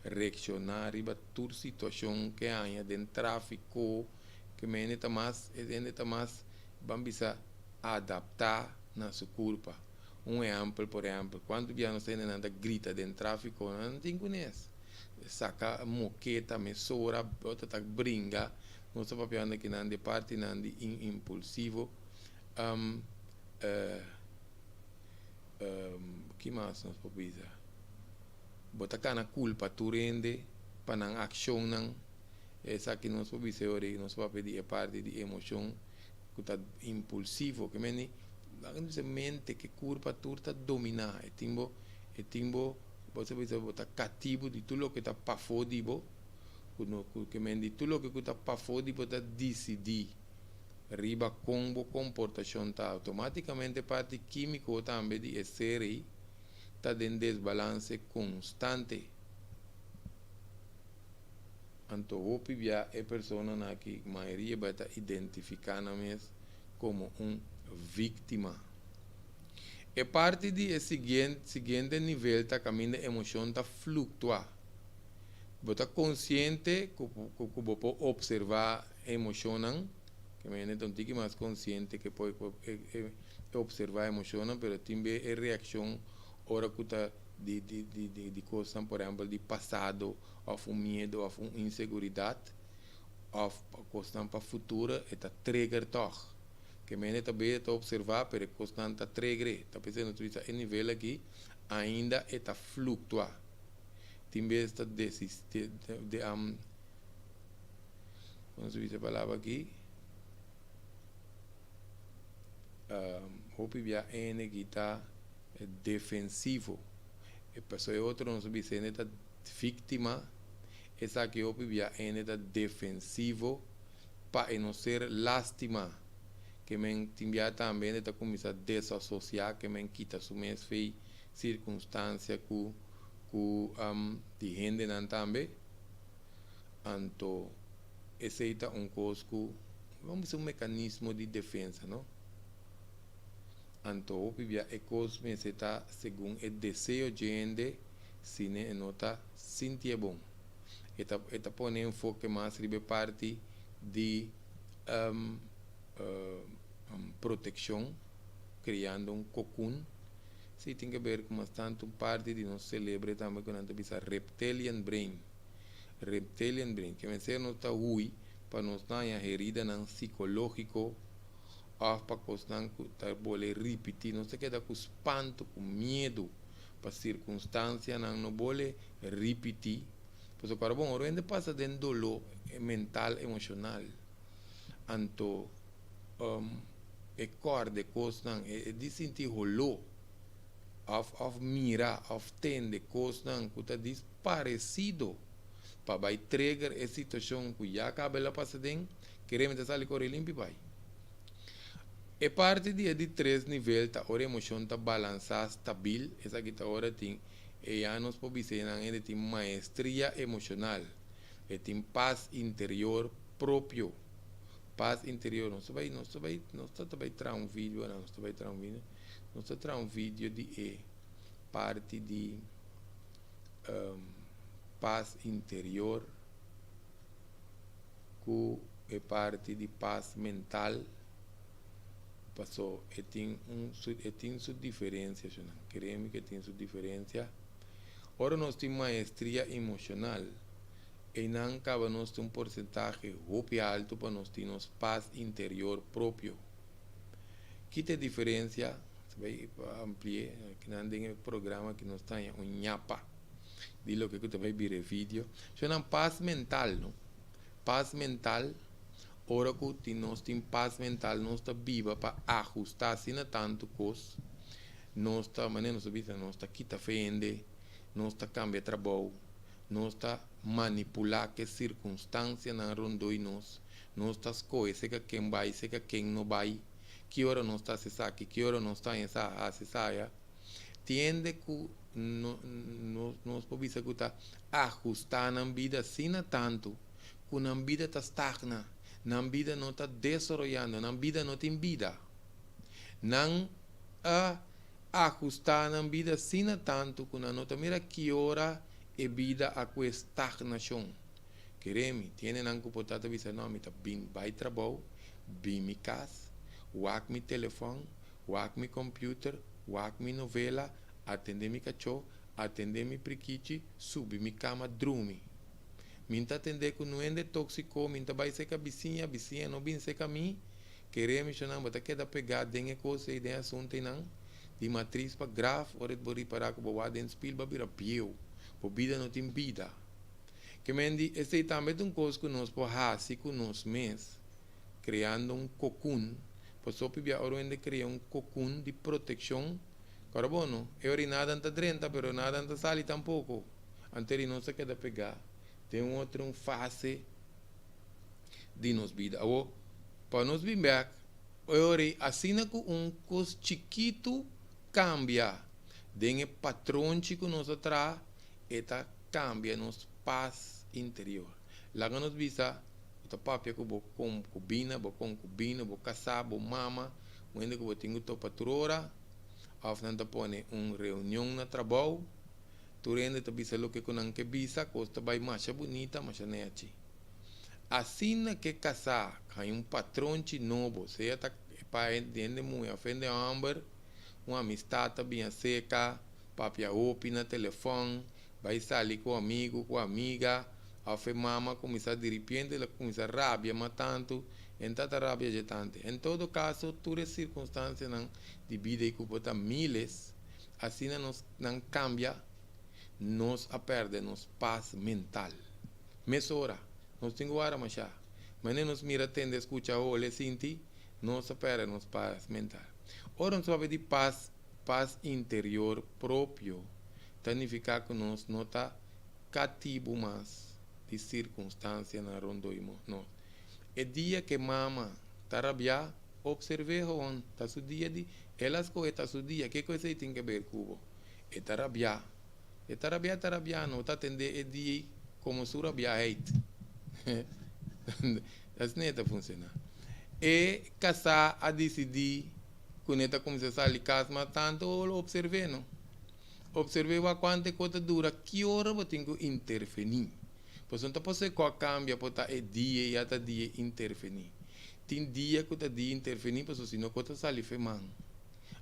A: Reaccionar a toda situação que há dentro do tráfico, que me está mais vamos adaptar na sua culpa. Exemplo, por exemplo, quando viemos nada grita dentro do tráfico, não tem conhece. Saca moqueta, mesura, outra brinca, não está papiando que não de parte, não de impulsivo. Que mais nós podemos dizer? Bota cana culpa tu rende para não ação não essa que nós podemos dizer nós podemos pedir parte de emoção que está impulsivo que meni a mente que culpa tu está dominar e timbo você pode botar cativo de tudo o que está para fora de bo que meni tudo o que está para fora de bo está decidir riba combo comportação tá automaticamente parte químico também de ser está em desbalance constante. Anto hopi via é pessoa na que a maioria vai estar identificando como vítima. E parte de seguinte nível tá caminho de emoção tá fluctuar. Você consciente que você pode observar a emoção, que me então tem mais consciente que pode observar a emoção, mas também a reação ora que está de coisas, por exemplo, de passado, ou medo, ou inseguridade, ou coisas para o futuro, está trigger toch. Que me também está observar, mas coisas está trigger, está pensando que esse nível aqui ainda está fluctuar. Também está como se diz a palavra aqui, hopi via N que está defensivo. E pessoa é outro não sabe se é vítima, essa que hopi via N está defensivo para não ser lástima, que men timbia também está começar a desassociar, que men quita su mes fei circunstância que de gente não também. Então, esse é um coisa, vamos dizer, um mecanismo de defesa, não? Então, o que é coisa está segundo o desejo de gente, se não está sentir bom. Eta põe enfoque mais sobre parte de proteção, criando um cocoon. Se tem que ver com bastante parte de nós celebra também com a bisa reptilian brain. Reptilian brain, que vencer não está ruim para nós não herida não psicológico, ou para nós não estar boleh repetir, não se queda com espanto, com medo, para circunstância não boleh repetir. Pois agora bom, o que passa dentro do dolor mental, emocional, então é corda, coisa não, é de sentir rolô, of mirar, of tende, coisa não, que está parecido. Para vai trigger a situação que já acaba lá passa dentro, queremos sair correr limpo vai. É parte de 3 níveis, a emoção está balançada, estável, essa aqui tá hora tem, e já nos podemos dizer, tem maestria emocional, e tem paz interior próprio, paz interior, não está vai trazer um vídeo, não está vai trazer um vídeo, não está trazer um vídeo de parte de paz interior, que é parte de paz mental, passou, e tem sua diferença, queremos que tem sua diferença. Ora nós temos maestria emocional, e não acaba nós ter porcentagem muito alto para nós termos paz interior próprio. Que tem diferença, você vai ampliar, que não tem programa que nós temos um nhapa. Dilo que você vai ver o vídeo. Chama paz mental, não? Paz mental, ora que nós temos paz mental, nós está viva para ajustar assim tanto coisa. Nós está, maneira nós está quita fende, nós está cambia trabalho, nós está manipular que circunstância na rondoi nós está escolher se que quem vai, se que quem não vai, que hora nós está se saque, que hora nós está em essa se saia. Tiende que nós podemos escutar ajustar na vida assim tanto que na vida está estagna, na vida não está desenvolvendo, na vida não tem vida, não ajustar na vida assim tanto que não está mira que hora é vida a com estagnação. Queremos, tiene não que portar bisa não, me tá bem vai trabalho, bem me casa, wak mi telefone, wak mi computer, wak mi novela, atender mi cachorro, atender mi priquiche, subir mi cama, dormir. Minta atender que não é tóxico, minta vai ser que a vizinha não vem ser que a mim, queremos chamar, mas queda pegar dengue coisa e dengue assunto não, de matriz para grave, ora de bori para que boa dentro spil para virar piu, por vida não tem vida. Que mendi, esse também é coisa que nós podemos fazer com nós mesmos, criando um cocoon, por só para a criar um cocoon de proteção. Carbono, eu nada anta 30, pero nada anta sali tampouco. Antes não se queda pegar. Tem outra fase de nos vida. Ou, para nos viver, assim que coisa chiquito cambia. Tem patrão que nos atrai, eta cambia nos paz interior. Lá que nos visa, o papi que vou com cubina, vou casar, vou mama, onde que vou ter que patrora. Afnanta pone reunião na trabalho, tu rende te bisa lo que conan que bisa, costa vai macha bonita, macha neachi. Assim que casar, com patrão novo, seja para entender muito, ofende amber, uma amistade bem seca, papia opi na telefone, vai sair com amigo, com amiga, a fe mama começa de repente, ela começa rabia, matando, tanta rabia de tanto. Em todo caso, todas as circunstâncias de vida e culpa miles, assim não cambia, nos perde nos paz mental. Mesora, nós temos hora machá, mas nem nos mira, tende, escuta, olha, sente, nos perde nos paz mental. Ora, nós vamos de paz interior próprio, significa que nós não está cativo mais de circunstância na rondoimo. Não. É dia que mama está rabiar, observe on, tá su dia de, elas coisas tá su dia, que coisa tem que ver cubo? É tarabia. É tarabia, não tá atender é dia como su rabia hate. Assim não tá funcionando. E casar a decidir, quando está começando a sair casa, mas tanto observe, não? Observe quanto coisa dura, que hora você tem que interferir. Pois não pode ser qual cambia, pode estar dia e até dia interferir. Tem dia que está dia interferir, pois se não coisa sai feman.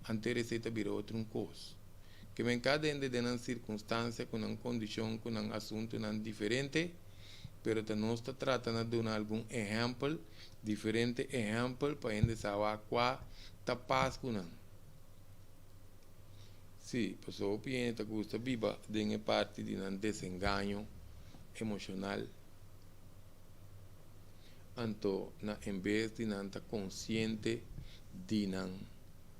A: Ante receita virou outro coisa. Que vem cada de uma circunstância, com uma condição, com um assunto diferente, pero nós está tratando de dar algum exemplo, diferente exemplo, para gente saber qual está passando. Sim, pessoa que gosta viva de parte de um desenganho emocional, então, em vez de não estar consciente de não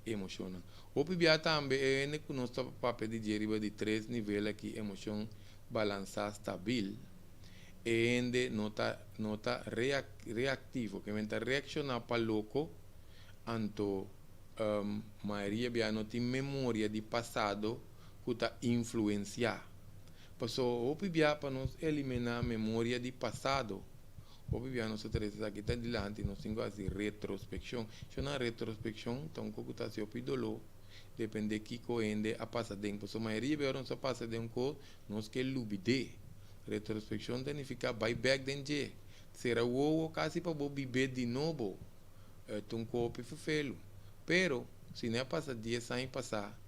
A: emocional. O PBA também é que nós estamos papel de deriva de 3 níveis aqui, emoção balançada estável, e ainda não está reativo, que está reaccionando para louco, então, maioria bia não tem memória de passado que está influenciar. Passou o PBA para nós eliminar a memória de passado. O PBA nós trazemos aqui está adiante, nós temos assim retrospecção. Se na retrospecção, então o que está se opidolo, depende de que coende a passado. Passou a maioria bia não se passa de nós que lubide. Retrospecção significa buy back dentro. Será o caso para viver de novo. Então copy felo. Pero se não passa 10 anos passar,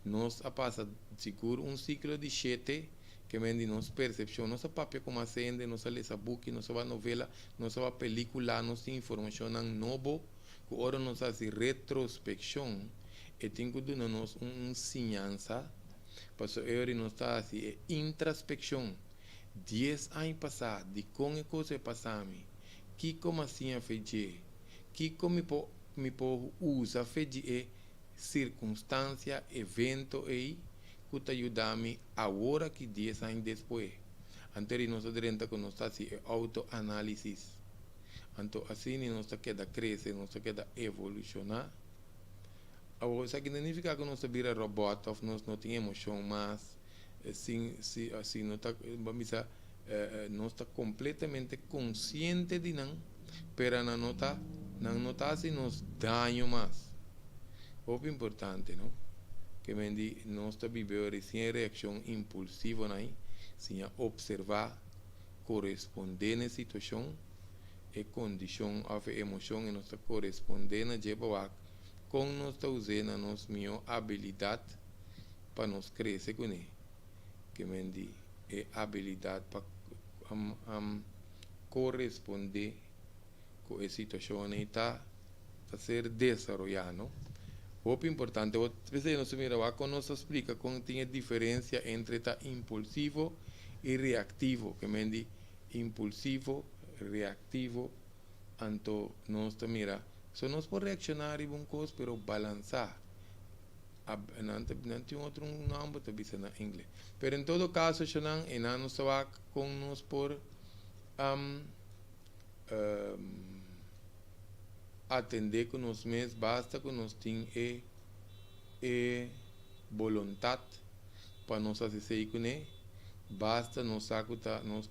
A: nós passa seguro ciclo de 7 que vem nossa percepção, nossa papel como acende, nossa lesa book, nossa novela, nossa película, nossa informação novo, que ora nós faz retrospecção, e tem que dar nos ensinança, para que nós está assim, introspecção, 10 anos passar, de como coisa passami, que como assim a fazer, que como me pode usar fazer circunstância, evento e que te ajuda-me agora que 10 anos depois. Antes nós diremos que nós estamos em autoanálise. Então, assim nós queda crescer, nós queda evolucionar. Agora, isso significa que nós vira robô, ou nós não temos emoção, mas assim nós está completamente consciente de não, pero não está assim nos danho mais. O importante, não? Que vendi nós está vivendo sem reação impulsiva, não? Sem observar, corresponder na situação e condição ou emoção e nós está correspondendo a com nós está usando a nossa habilidade para nós crescer com ele. Que vendi é habilidade para corresponder com a situação e está a ser desenvolvido. O importante, você não se mira, quando nos explica como tem a diferença entre tá impulsivo e reativo, que me diz impulsivo, reativo, então nós te mira, só nós podemos reaccionar em uma coisa, pero balançar. Não tem outro nome para dizer na inglês. Pero em todo caso, e não nos vai com nós por atender com nós mesmos, basta que nós tenhamos vontade para nós fazer com ele, basta nós tenhamos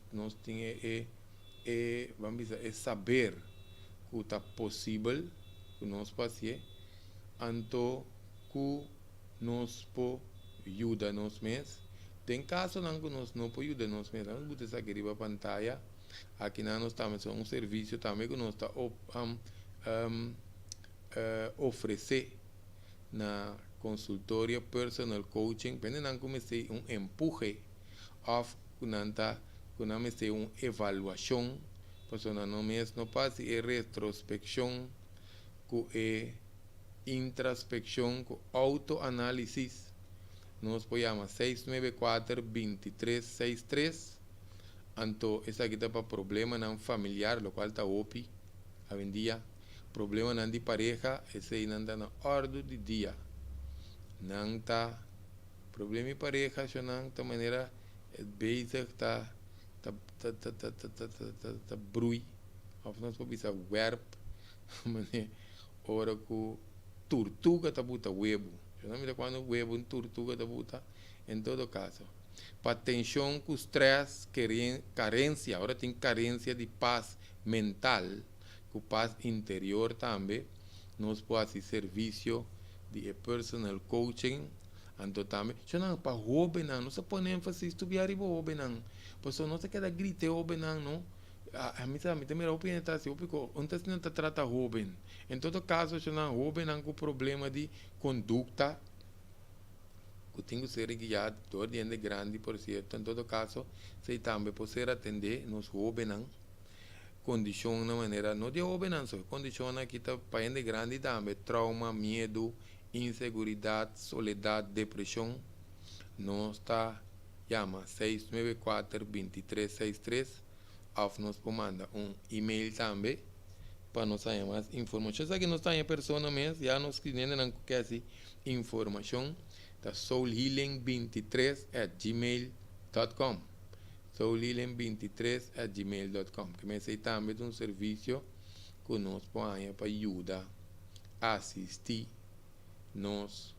A: vamos dizer, saber que está possível que nós fazer, então que nós podemos ajudar nós mesmos. Tem caso não que nós não podemos ajudar nós mesmos, nós podemos aqui na pantalla, aqui nós estamos um serviço também que nós está oferecer na consultoria personal coaching, quando não comecei empurre of quando comecei avaliação, pessoa não mesmo não passa retrospecção, que introspecção, com autoanálise. Nós podemos 694-2363. Então, essa aqui está para problema não familiar, o qual está OPI, a vendia. Problema não de pareja, esse aí não está na ordem de dia. Não está. Problema de pareja, já não está maneira basic, está brui. Of nós podemos verb, ora que tortuga tá buta huevo. Eu não me quando huevo em tortuga tá buta, em todo caso. Para atenção com estresse, carência, agora tem carência de paz mental, com paz interior também, nós podemos fazer serviço de personal coaching, então também, já não para hobby não se põe ênfase estudar riba hobby não, pois não se queda grite hobby não, a mim também a opinião está assim, porque ontem não se trata hobby, em todo caso já não hobby não com problema de conduta, que tem que ser guiado todo dia grande, por certo, em todo caso, se também pode ser atender nos hobby não, condição na maneira não de obediência, condição aqui está para grande também, trauma, medo, inseguridade, soledade, depressão, nós está chama 694-2363 ou nos manda e-mail também para nós ter mais informação. Se aqui nós temos pessoa mesmo, já nos clientes não quer informação, está soulhealing23@gmail.com soulhealing23@gmail.com que me sei também de serviço que nós põe para ajudar a assistir nos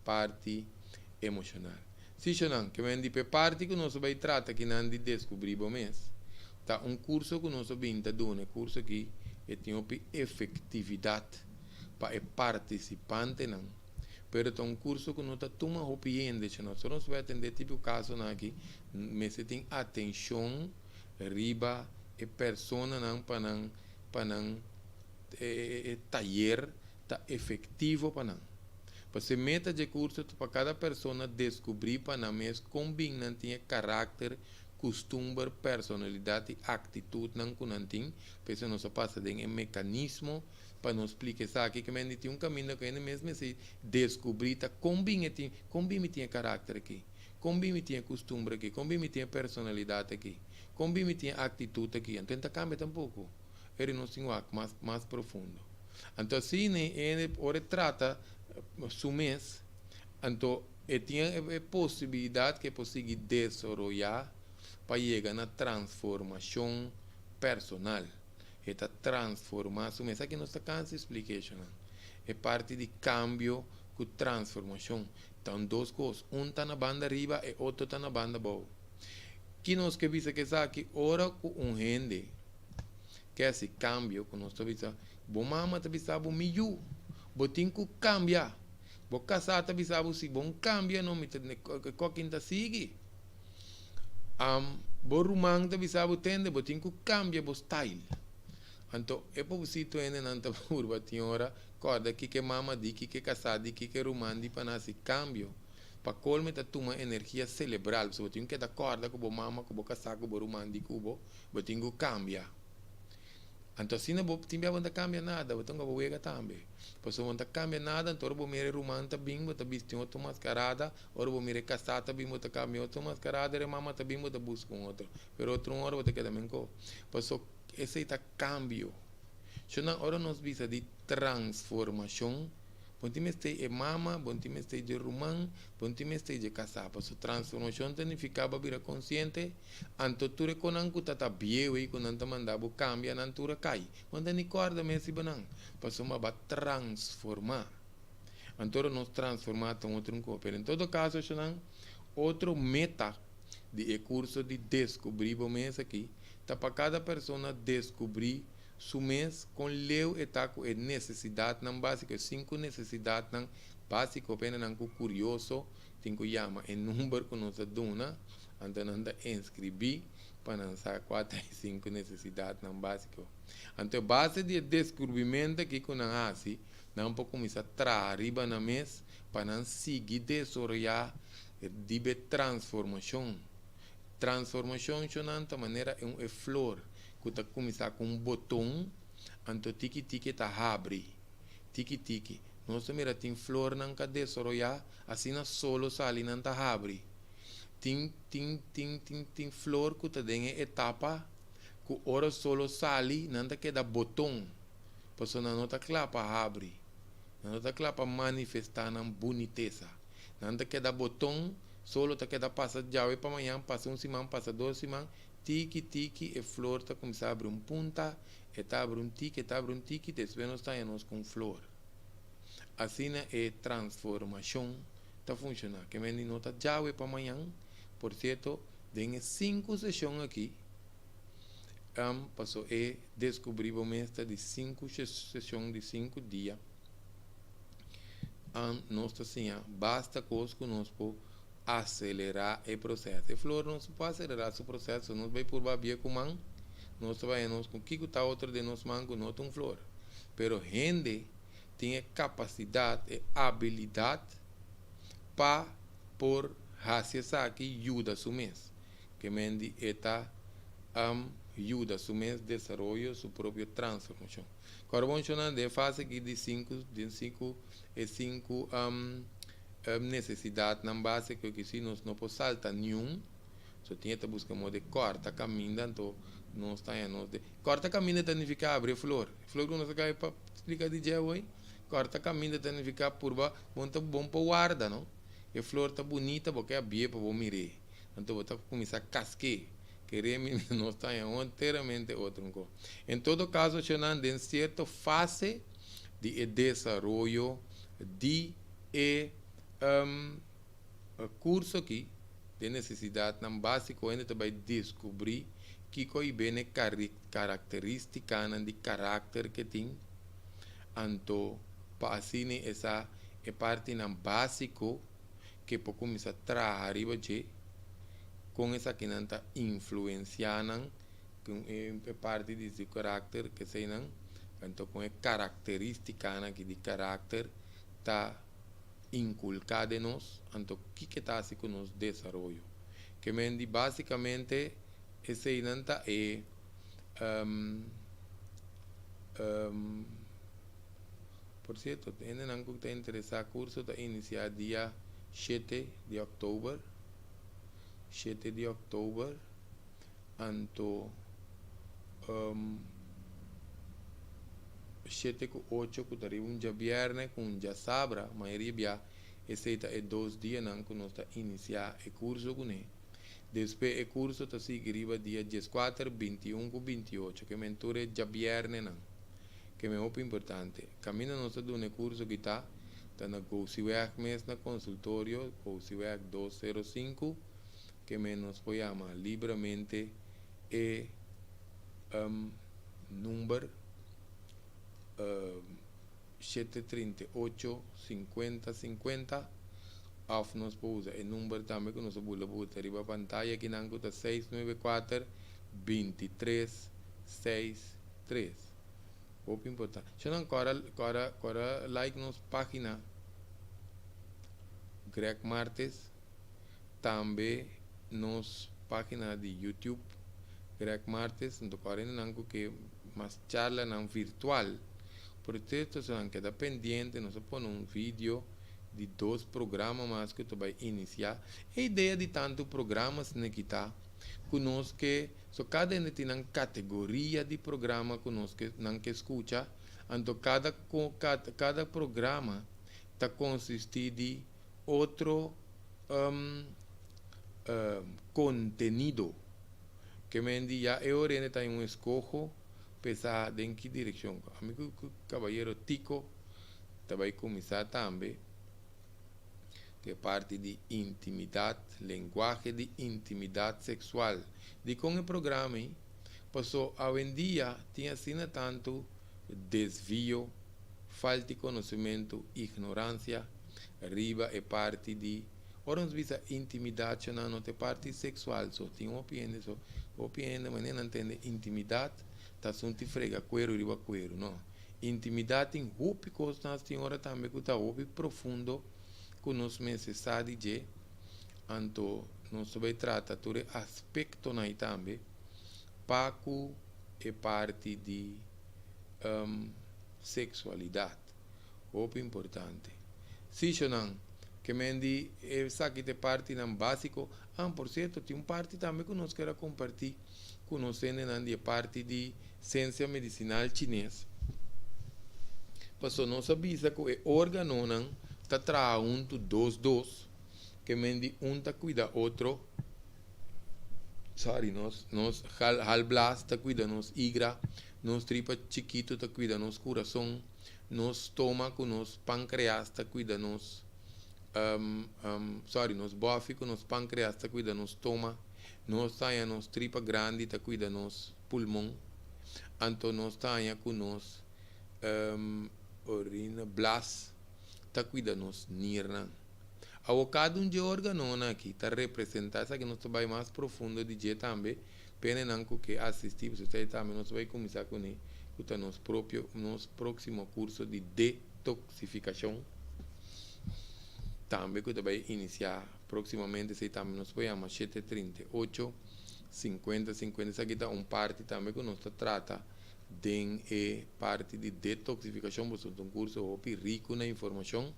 A: parte emocional. Se não, que vem de parte que nós vai tratar que não de descobrir bom mês. Tá curso que nós vem tá dando, curso que tem uma efetividade para participante não. Pero é curso que não está toma opinião de nós. Nós vai atender tipo caso aqui, mas tem atenção riba e persona não para taller tá efetivo para não. Você meta de curso para cada pessoa descobrir para não mesmo combinar tinha caráter, costume, personalidade, atitude não que não tem, pessoa não só passa de mecanismo para nos explicar isso aqui que me tem caminho que ainda mesmo se descobrir tá combina tinha caráter aqui, combina tinha costume aqui, combina tinha personalidade aqui, combina tinha atitude aqui, então tá cambia tampouco, ele não se mais profundo. Então assim ele ora trata su mês, então tinha a possibilidade que conseguir desenvolver para chegar na transformação personal. Esta transformação, essa que nós estamos explicando, é parte de cambio com transformação. Então, duas coisas, está na banda arriba e outro está na banda abaixo. Que nós que visa que está aqui, ora com gente, que é esse cambio, que nós estamos dizendo, bom mama está dizendo, milho, botinho que cambia, bom casar está dizendo, se bom cambia, não me está sigue. Bo rumang está dizendo, tende, botinho que cambia, bo style. Então, é possível ainda não ter curva, tinha corda que mama di, que casada, que rumandi para nascer cambio. Para colme tá toma energia cerebral, se você tem que dar corda com o mama, com o casada, com o rumandi, com o tem que cambiar. Então, se não tem que cambiar nada, você não vai também. Porque se não cambia nada, então você vai rumanda bem, você vai outra mascarada, ou você vai casada bem, você cambia outra mascarada, e mama tá bem, você busca outro. Pero outro hora você queda bem com. Esse é o cambio. Se na hora nós visa de transformação, bom time de mama, bom time de rumã, bom time de casapa. So transformação significava vir consciente, anto tu reconan que tá biewe e quando anta mandava cambia na tura cai. Quando ni corda mesi banang, passou uma ba transformar. Anto nós transformar tão outro copo. Em todo caso, outro meta de curso de descobrir bom mês aqui. Para cada pessoa descobrir su mês com leu etaco e necessidade não básica, 5 necessidades não básico apenas não curioso, tem que chamar em número que nós dona, então não inscrever para lançar 4 e 5 necessidades não básico. Então base de descobrimento que com não assim, não pode começar a trazer riba na mês para não seguir desenvolver de transformação. Transformação de maneira é uma flor que está começar com botão, então tiki está abre, tiki nós mira tem flor não que desenvolver, assim não solo sali não está abre, tem flor que está em etapa, que ora solo sali não está queda botão, porque não está claro para abre, não está claro para manifestar na boniteza, não está queda botão solo tá queda passa de hoje para amanhã, passa semana, passa 2 semanas, tiki, e flor tá começar a abrir punta, Está abre um tique, depois nós estamos com flor. Assim é transformação está funcionando. Que me nota já para amanhã, por certo, tem 5 sessões aqui. Passou a descobrir o mês de 5 sessões de 5 dias. Nós assim, basta conosco nós por acelerar o processo. E flor não se pode acelerar o processo, nós vai por babia com man, nós vai com que está outro de nós mango, não tem flor. Pero gente tem capacidade e habilidade para por raciar aqui ajuda su mês. Que mendi eta ajuda su mês desenvolver sua própria transformação. Agora vamos chamar de fase aqui de 5 necessidades na base que se nós não podemos saltar nenhum, só tinha que buscar de corta caminho, então não está de corta caminho significa abrir flor que não se cai para explicar de dia hoje, corta caminho significa purba bom para guarda, não? E flor está bonita porque é bia para mirar, então vou começar a casquear. Queremos não está inteiramente outro. Em todo caso, chamando em certa fase de desenvolvimento de curso aqui de necessidade não básico ainda vai descobrir que coi bem característica de caráter que tem. Então, para assim essa é parte não básico que pode começar a trabalhar com essa que não está influenciando com parte desse caráter que sei não, então com a característica aqui de caráter está inculcada em nós, então o que está assim com nosso desenvolvimento, que mendi basicamente esse não está por certo, ainda não está interessado curso está iniciar dia 7 de outubro. 7 de outubro, então 7 com 8 que estaria dia viernes com dia sábado, a maioria esse é 2 dias não que nós está iniciar o curso com ele. Depois o curso está seguindo dia 14, 21 com 28, que mentura dia viernes não, que é muito importante. Caminho nós do um curso que está na Gousiweg mês na consultório, Gousiweg 205. Que nos chama livremente número 738 50 50 of nos pousa e número também que nós vamos arriba a pantalla que não está 694 23 63 muito importante. Se não agora like nos página Greg Martes também nos página de YouTube Greg Martes, então agora não que mais charla não virtual, por isso se não queda pendente, nós põe vídeo de 2 programas mais que tu vai iniciar. A ideia de tanto programas que está conosco que só cada um tem uma categoria de programa conosco que não que escuta, então cada programa está consistindo de outro contenido que me ya ahora está en un escojo pesado en qué dirección. Amigo caballero Tico te va a comenzar también que parte de intimidad, lenguaje de intimidad sexual. De con el programa pasó a hoy en día tiene así tanto desvío, falta de conocimiento, ignorancia, arriba e parte de ora nos visa intimidade não tem parte sexual só tem opinião mas não entende intimidade tá sunti frega cuero riba cuero não intimidade tem rupi coisas tem hora também que tá rupi profundo que nos necessário de anto nós vai tratar todo aspecto aí também paco é parte de sexualidade muito importante se não que mendi essa que te parte não básico, por certo, tem parte também que nós queremos compartilhar conhecendo a parte de ciência medicinal chinesa. Passou nós avisa que o órgão não está trabalhando dois, que mendi tá cuida outro, nós halblas está cuida nos igra, nos tripa chiquito te cuida nos corazón, nos estómago, nos páncreas te cuida nos nos bófico, nos páncreas te cuida nos estômago, nos taia nos tripa grande te cuida nos pulmão, anto nos taia com nos orina blas te cuida nos nirna. Cada de órgão aqui está representar essa que nós vai mais profundo de dia também, pena não que assistir, você também nós vai começar com ele, que nosso próximo curso de detoxificação. Também que vai iniciar proximamente, se também nós vai amar 7:38, 50, essa aqui está parte também que nós trata de parte de detoxificação, você um curso rico na informação,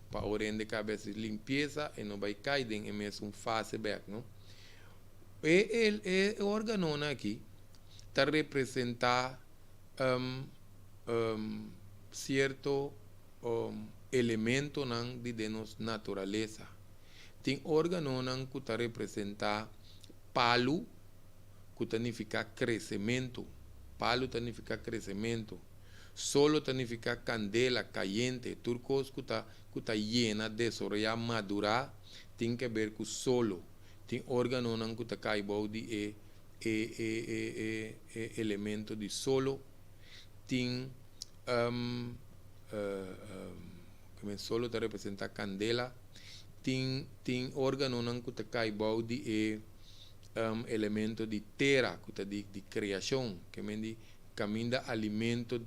A: para orende cabeça limpeza e não vai cair em mesmo fase back, não? E o órgão aqui está representar certo elemento de nossa natureza. Tem órgão que está representar palo, que significa crescimento. Palo significa crescimento. Solo significa candela, caliente. Turcos que está llena de desarrollar, madurar, tem que ver com solo. Tem órgão que está caibou de elemento de solo. Tem que solo te representa candela. Tem órgão que está caibou de elemento de terra, que está de criação, que me caminha alimento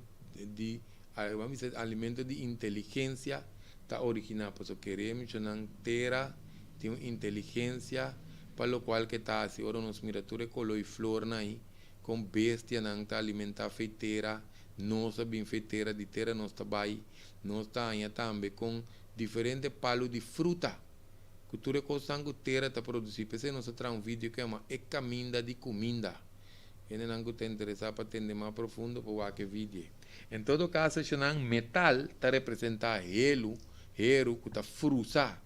A: vamos dizer, alimento de inteligência está original, por isso queremos mencionar terra, tem inteligência, para o qual que está assim, ora nos miratura color e flor aí, com bestia não está alimentar feiteira, nossa bem feiteira de terra nós está aí, nós está aí também com diferentes palos de fruta, cultura constante terra está produzir, pensei nós traz um vídeo que é uma caminda de comida. Ele não está interessado para entender mais profundo para o vídeo. Em todo caso, metal está representando gelo que está frusa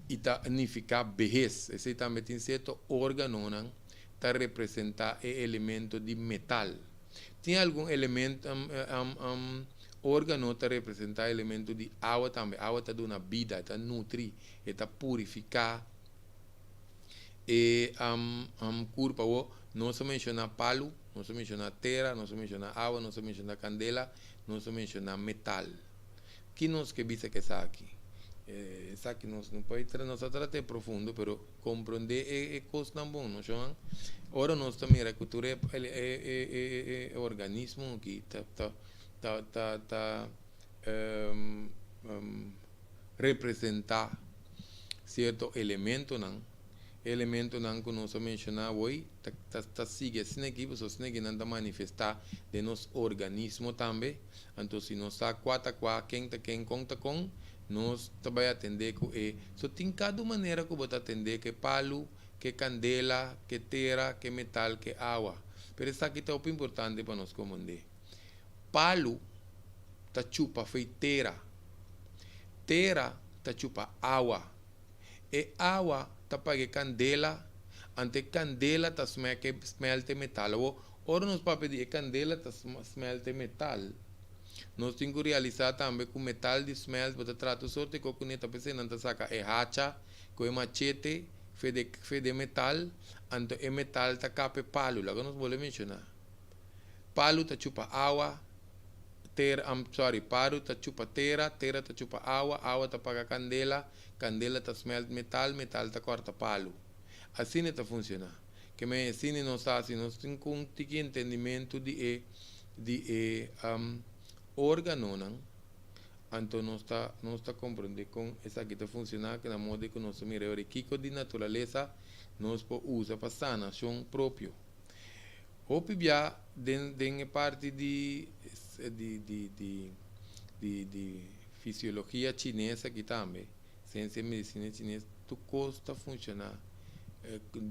A: e está significa vejez. Esse também tem certo órgão está representando o elemento de metal. Tem algum elemento, órgão está representando elemento de água também. Água está dando vida, está nutrir, está purificar. E corpo, não se menciona palo, não se menciona terra, não se menciona água, não se menciona candela, não se menciona metal. Que nós que visa que está aqui? Essa aqui nós não pode tratar profundo, mas compreender é coisa tão bom, não é? Ora nós também a cultura é organismo que está representar certo elemento, não? Elemento não que nós mencionamos hoje, está sigue assim aqui, você que não está manifestar de nosso organismo também. Então, se nós está quem conta com, nós também atender com ele. Só tem cada maneira que você atender, que palo, que candela, que terra, que metal, que água. Mas isso aqui está muito importante para nós compreender. Palo está chupa feiteira, terra está chupa água, e água está para candela, ante candela está smelte metal. Ora nós para pedir candela está smelte metal. Nós temos que realizar também com metal de smelte, para tratar sorte que o está pensando não saca é hacha, com machete, de metal, ante o metal está capa palo, lá que nós vamos mencionar. Palo está chupa água, palo está chupa terra, terra está chupa água, água está para candela, candela está smelt metal, metal está corta palo. Assim está funcionando. Que me assim não está assim, nós temos um entendimento de órgão, não? Então nós está compreendendo com essa que está funcionando, que na moda que nós mira o equipo de natureza nós usa para sanação próprio. Hope já den parte de fisiologia chinesa aqui também, ciência e medicina chinesa, tu custa funcionar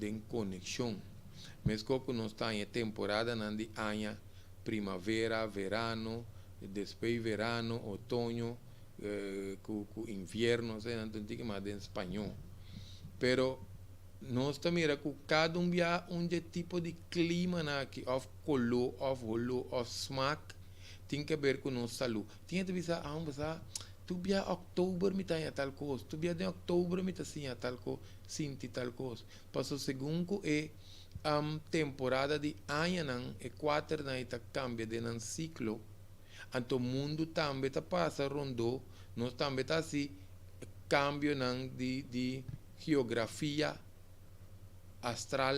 A: em conexão. Mesmo que nós está em temporada de ano, primavera, verano, depois verano, outono, inverno, não sei, não tem que mais em espanhol. Pero nós também que cada dia um tipo de clima na que of color, of rolo, of smaak tem que ver com nossa saúde. Tinha que pensar, tu via outubro me tem tal coisa, tu via de outubro me tem tal coisa, sinti tal coisa. Passou segundo é temporada de ano e 4 na ita cambia de um ciclo. Então o mundo também está passa rondou, nós também está assim cambio de geografia astral,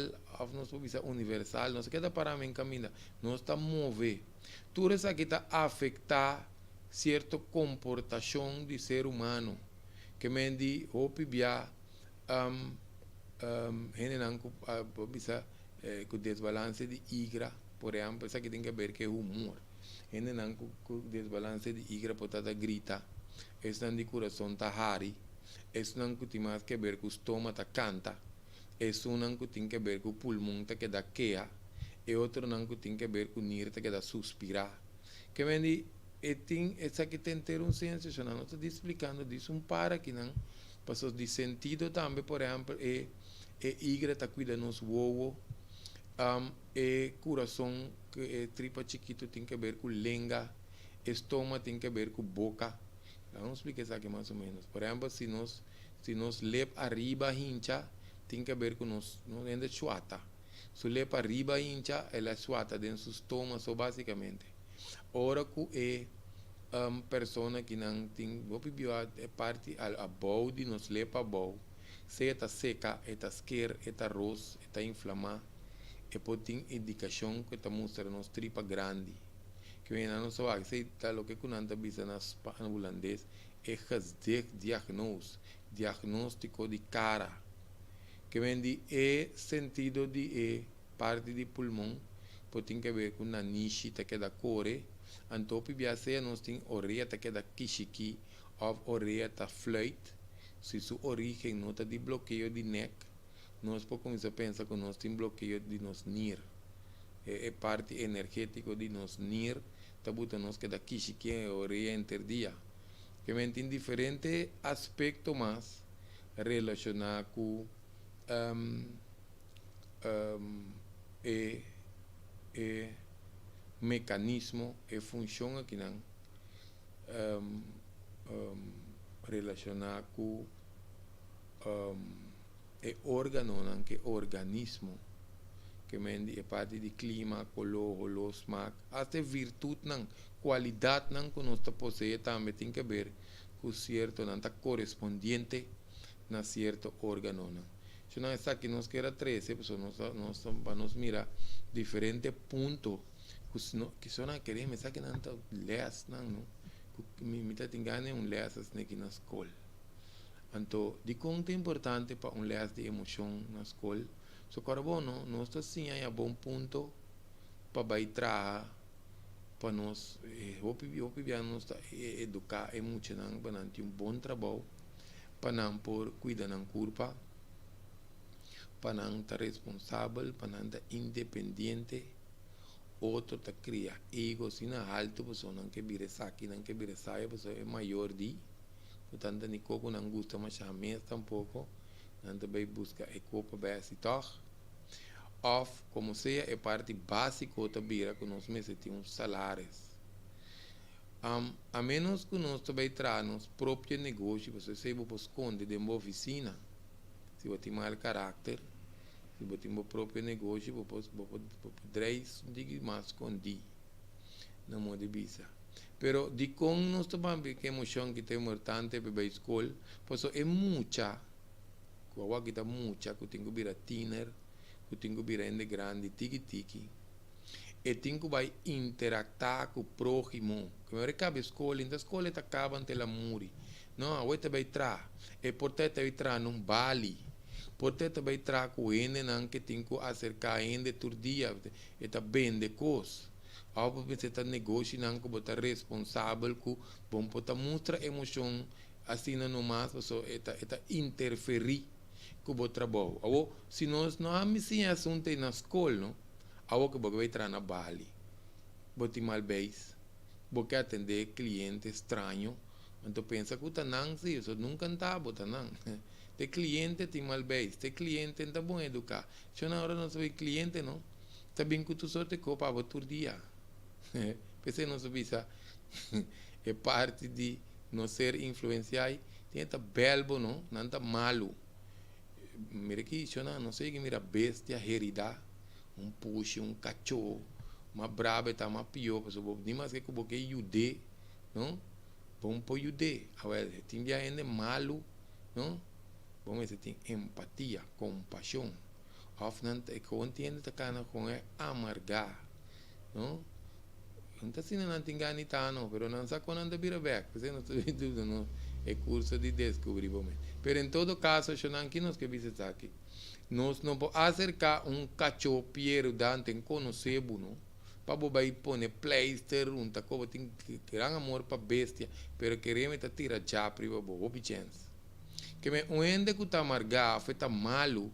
A: nós podemos dizer universal, nós queda para mim caminha, nós está mover. Tudo isso aqui está afetar certa comportação de ser humano, que me di hopi bia generan bisa com desbalance de igra, por exemplo, isso aqui tem que ver com humor. Generan com desbalance de igra, portanto grita, isso não de coração tá hari, isso não tem mais que ver com o estômago tá canta. Isso não tem que ver com o pulmão que dá queia, e outro não tem que ver com o nir que dá suspirar. Que me di, essa que tem ter um sensacional, não estou explicando disso um para que não, passou de sentido também, por exemplo, igra tá cuida nos ovo, e coração, tripa chiquito tem que ver com lenga, estômago tem que ver com boca. Vamos explicar isso aqui mais ou menos. Por exemplo, se nós lep arriba hincha, tem que ver com nós ainda chuata. Se lep arriba hincha, ela chuata dentro do estômago, so, basicamente. Ora que pessoa que não tem, é parte a bow de nos lep a bow, se está seca, está esquer, está rosa, está inflamada, e pode ter indicação que está mostrando nos tripa grande. Que vem a nossa vaga, se está o que kunanta bisa na holandês, é diagnóstico de cara, que vem de sentido de parte de pulmão, pode ter que ver com a niche que da core, então pibiase nós tem orelha que da kishiki, ou orelha da fluit, se sua origem não está de bloqueio de neck, nós podemos começar a pensar que nós tem bloqueio de nos nir, é parte energética de nos nir, está botando nós que da kishiki é orelha interdia, que vem tem diferentes aspectos mais relacionados com mecanismo e função aqui não relacionado com órgano não que organismo que é parte de clima, color, smaak, até virtude não, qualidade não que nós possuímos também tem que ver com certo não está correspondiente na certo órgano não. Se não está aqui nós queremos 13, nós vamos mirar diferentes pontos que só não queremos, mas aqui não está leas não, me está engano um leas aqui na escola. Então, de quanto é importante para um leas de emoção na escola. So, carbono, nós assim é bom ponto para baitar para nós, nós educar e muito não, para não ter um bom trabalho, para não por cuidar da curva, para não estar responsável, para não estar independente, outro está criar ego, se não alto, pessoa não que vire saque, não que vire saia, pessoa é maior de, portanto, nem coco não gosta mais a mesa tampouco. Não também busca a copa básica, ou como seja, é parte básica também que nós temos salários. A menos que nós também trazemos próprio negócio, você sabe que esconde de uma oficina, se você tem mau caráter, se você tem o próprio negócio, você pode mais esconder na modo de vista. Pero de como nós também que emoção que é importante para a escola, pois é muita. Agora kita mucha, que tenho que vir a tiner, que tenho que vir a grande, tiki-tiki. E tenho que vai interactar com o próximo. Que me recabe a escola está acabando de muri. Não, agora vai entrar. E portanto vai entrar num vale. Portanto vai entrar com ele, não que tenho que acercar ele todo dia. E está bem de coisa. Agora você está negociando que você é responsável, que você pode mostrar emoção, assim não mais, você está interferir com o trabalho. Agora, se nós não temos esse assunto na escola, não? Agora que você vai entrar na Bali, você mal bem, você atender cliente estranho, então pensa que você não, se você nunca está, você não. Te cliente tem malbéis, te cliente tá bom educar. Se na hora não sabe cliente não, tá bem que tu sorte copa a todo dia. Pensei não sabia isso. É parte de não ser influenciado. Tem esta belbo não, não tá malo. Mira que isso não sei que mira bestia herida, puxa, cachorro, uma braba tá uma pior, pessoal. Nem mais que eu porque jude, não? Bom por jude. Agora, tem dia ainda malo, não? Bom, você tem empatia, compaixão. Afinal, é que eu entendo que a com é amargar, não? Então, assim, não tem ganita, não, mas não sabe quando anda vira back, porque não estou dúvida, não. É curso de descobrir, bom. Mas, em todo caso, eu não que nós que visitar aqui. Nós não podemos acercar cachorro Piero Dante em conhecer, não? Para você pôr pleister, taco, tem gran amor para bestia, pero queremos tirar já para você, chance. Que me onde que está amargado, está malo,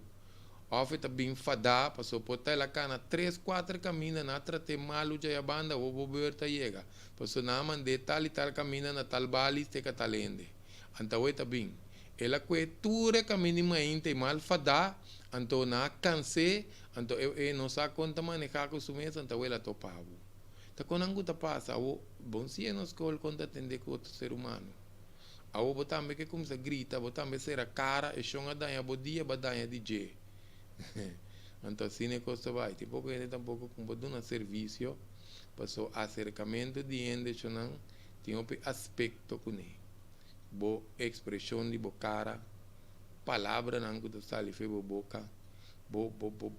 A: ou está bem fadado, passou por lá cana 3-4 caminhos, na trate malo já a banda, ou vou ver tá chega. Passou na mande tal e tal caminho na tal balis te catalende. Então está bem. Ela coetura caminho mais tem mal fadado, então na cansei, então eu não sabe quanto manejar com o mês, então ela topava. Então quando algo está passa, bom se é na escola quando atender com outro ser humano. Awo botambe que começa a gritar, botambe ser a cara, e chonga danha bodia, badanha DJ. Então assim é coisa vai. Tipo que ele tampouco com um serviço, passou acercamento de ende, chonan, tem um aspecto com ele. Boa expressão de boa cara, palavra não que tu sale fe boca, boa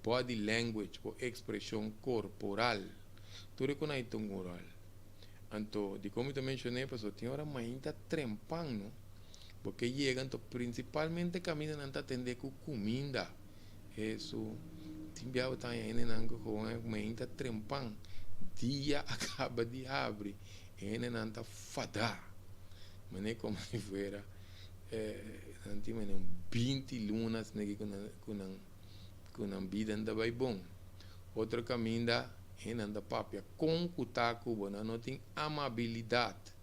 A: body language, boa expressão corporal. Tu reconhece tão moral. Então, de como eu mencionei, pessoal, tem hora mais ainda trempando, porque chegam, principalmente caminham a atender com comida. Isso, tem biao tá aí, né, com mais ainda trempando. Dia acaba de abrir, ainda não está fadá. Mas nem como se fuera, não tem 20 lunas, né, com a vida ainda vai bom. Outro caminho anda papia com cutaco, não tem amabilidade.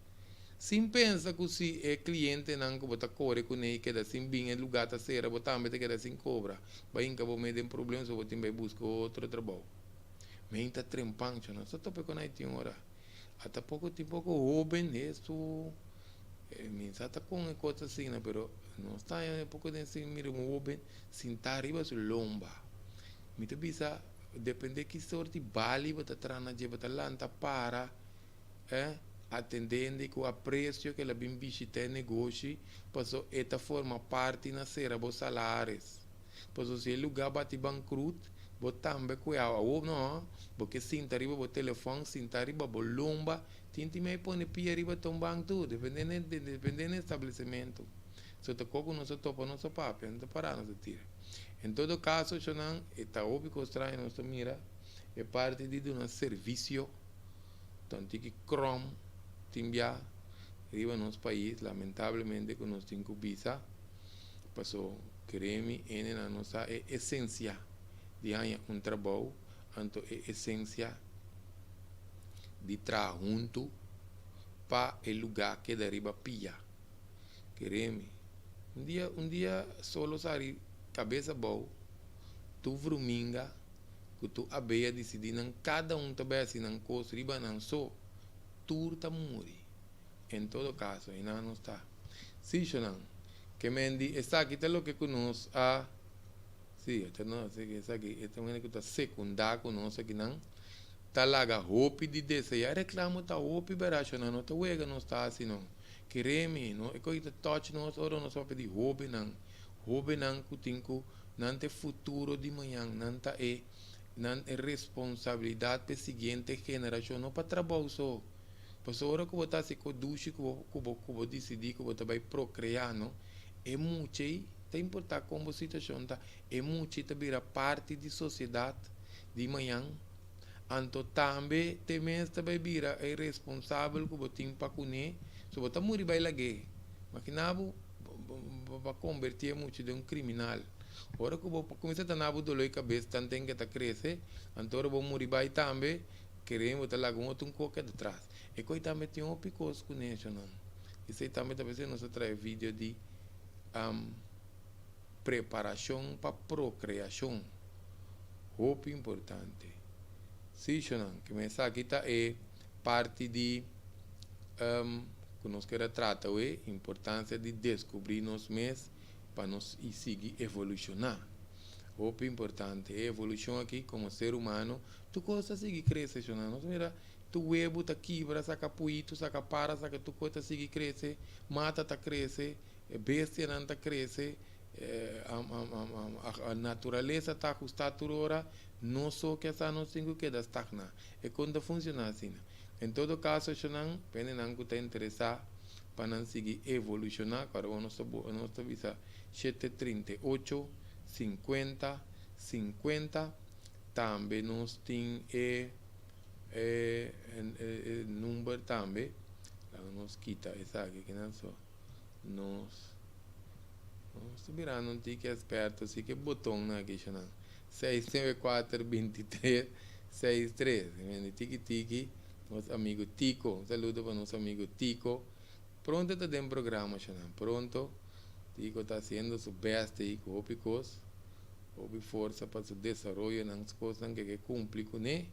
A: Sim pensa que se é cliente não que bota corre com ele que dá sim bem em lugar tá ser, botar também que dá sim cobra. Vai em cabo meio de problema, só botar vai buscar outro trabalho. Mas tá trempando, não só tope com aí tem hora. Até pouco tempo que jovem isso me sata com coisa assim, né, pero não está um pouco de assim, mira um jovem sentar arriba su lomba. Me te bisa depende que sorte bali bota trana je bota lanta para atendendo com o preço que ela bem visita negócio passou esta forma parte na sera bo salários passou se lugar bate bankrut botar também com a não porque sinta riba bo telefone sinta riba bo lomba tinti me põe pia riba tombang tudo dependendo do estabelecimento se te coco não se topa não se papo não te parar não se tira. Em todo caso, Shonan, está óbvio que estranho nossa mira, é parte de um serviço, tanto que Chrome, timbia, arriba no nosso país, lamentavelmente, com nós temos visa, passou, queremos, na nossa essência de trabalho, então é essência de trabalhar junto para o lugar que deriva pia. Queremos. Um dia solo sair cabeça boa, tu vruminga, que tu abeia decidir, cada também assim, não coisa, riba não só, tu tá morrer. Em todo caso, aí não está. Sim, não. Que mendi, está aqui, tem o que conosco, sim, até não, está aqui, este é um que está secundário conosco aqui, não. Tá lá, roupa de desejar, reclamo, tá roupa, beracho, não está uega, não está assim, não. Queremos, não, é coisa touch, não, ora não só pedir roupa, não. Roupa não que não tem futuro de manhã, não é responsabilidade para a seguinte geração, não para trabalho só. Porque a hora que você se conduz, que você decidir que você vai procriar, não, é muito, é importante como a situação está, é muito para virar parte da sociedade de manhã. Então também também vai virar é responsável que você tem para conhecer, se você morrer vai lá guerra, mas que não vai convertir muito de criminal. Ora que vou começar a nabu dolor cabeça, tanto tem que crescer, então eu vou morrer vai também, queremos estar lá com outro coque de trás. E coi também tem um picoso com isso, não? Isso aí também talvez não se traz vídeo de preparação para procriação. Muito importante. Sim, Shonan, que mensaje aqui está é parte de que nós queremos tratar é a importância de descobrir nós mesmos para nós e seguir evolucionar. Muito importante, a evolução aqui como ser humano, tu coisa seguir crescer, Shonan. Nós mira, tu webo tá quebra, saca puito, saca para, saca tu coisa seguir crescer, mata tá crescer, bestia não tá crescer, a natureza está ajustada toda hora, não só que essa não tem que estagnar. É quando funciona assim. Em todo caso, Shonan, penenang que está interessado para não seguir evolucionar, para o nosso visa 738 50 50, também nós temos número também, nós quita essa aqui que não só nós mirando um tique esperto, assim que botão aqui, Shonan 694 23 63, tiki nosso amigo Tico, um saludo para nosso amigo Tico. Pronto está dentro do programa, Shonan, pronto. Tico está fazendo seu best aí com opicos, força para seu desenvolvimento nas coisas que cumpre com ele.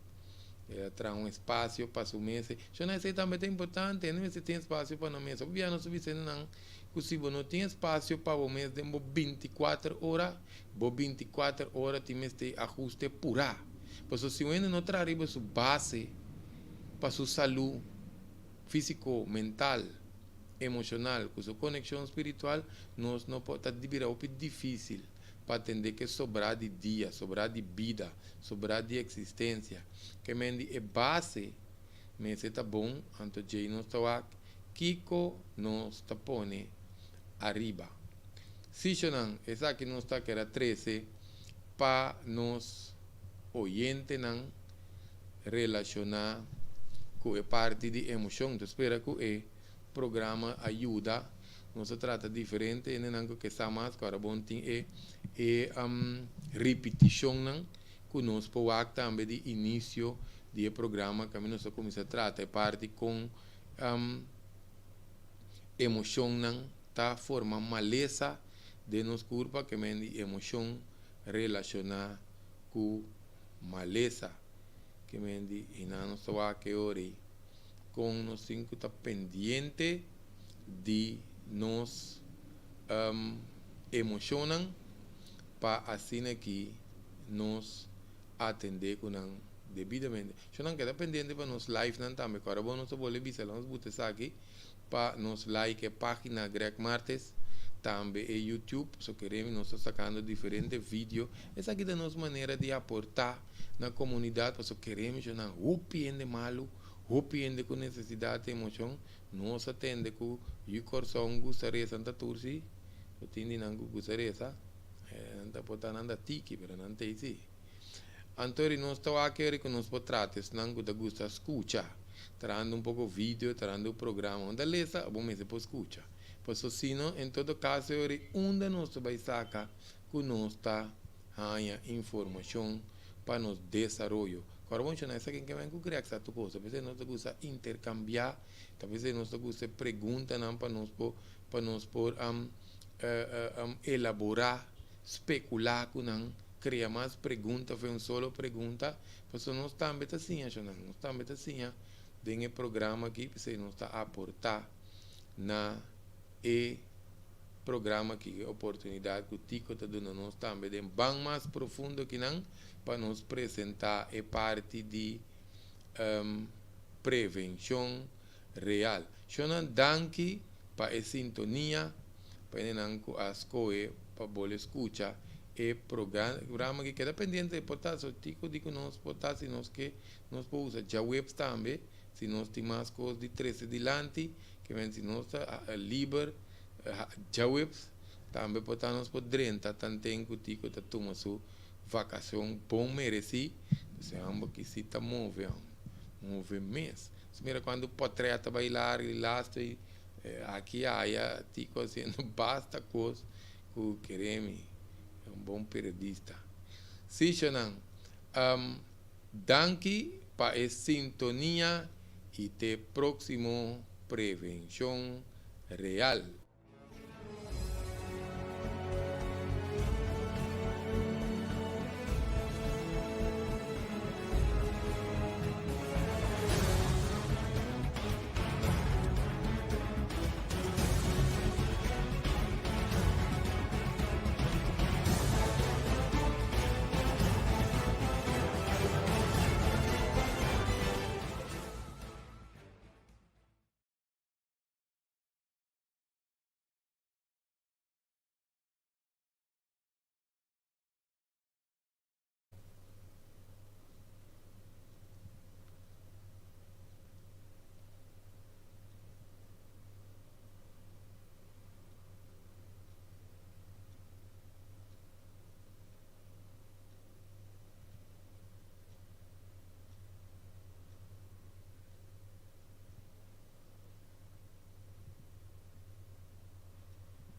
A: Ele traz um espaço para sua mesa. Shonan, isso também é importante, não se tem espaço para a mesa. Obviamente, não se vê não. Se você não tem espaço para o mês, tem 24 horas, 24 horas tem este ajuste pura. Mas se você não traz sua base para sua saúde físico, mental, emocional, com sua conexão espiritual, nós não podemos virar difícil para atender que sobrar de dia, sobrar de vida, sobrar de existência. Que é base, mas está bom, então já nós está Kiko nos está pone arriba. Se Shonan, essa que nós está que era 13, para nos oyentes não relacionar com a parte de emoção. Então, espera que o programa ajuda. Nós trata diferente, não que está mais, agora bom tem repetição, não, que nós podemos também de início do programa, que nós começamos a tratar, parte com emoção, não, tá forma maleza de nos corpo, que é emoção relacionada com maleza. Que me di e não só a que ore com nos cinco tá pendiente de nos emocionam para assim que nos atender com não devidamente. Eu não quero pendente para nos live não também. Agora vamos nos boleh bisa nós botar aqui para nos like a página Greg Martes também é YouTube, só queremos nós sacando diferentes vídeos. Essa aqui é a nossa maneira de aportar na comunidade, porque queremos não rupiende malo, rupiende com necessidade e emoção, nós atende com o coração gostaria Santa Tursi, eu tenho não gostaria, não está botando nada tiki, mas não tem isso. Então, nós estamos aqui com nós tratas, não gosta escutar, trazendo um pouco vídeo, trazendo o programa, onde lesa, bom mesmo para escutar. Pois assim, em todo caso, onde nós vamos sacar que nós está informação para nos desenvolver. Agora, vamos chamar isso aqui que vem com criar essa coisa. Talvez nós gosta intercambiar, talvez nós gosta perguntar para nós por elaborar, especular com não criar mais perguntas, foi uma só pergunta, pois nós também assim, nós também assim, tem um programa aqui, para nós está aportar na programa que oportunidade que o Tico está dando nós também de bem mais profundo que não para nos apresentar a parte de prevenção real. Shonan danke para a sintonia para não as coisas para boa escuta e programa que queda pendente de portar o Tico digo nós portar se nós que nós podemos usar já webs também se nós temos mais coisas de 13 delante que vem se nós livre já webs também podemos por 30 tanto que o Tico está tomando sua vacação bom merecido se ambos que se está movendo mês mira quando o potreta bailar e lá aqui há Tico fazendo basta coisa que queremos é um bom periodista sim Shonan danke para a sintonia e até próximo prevenção real.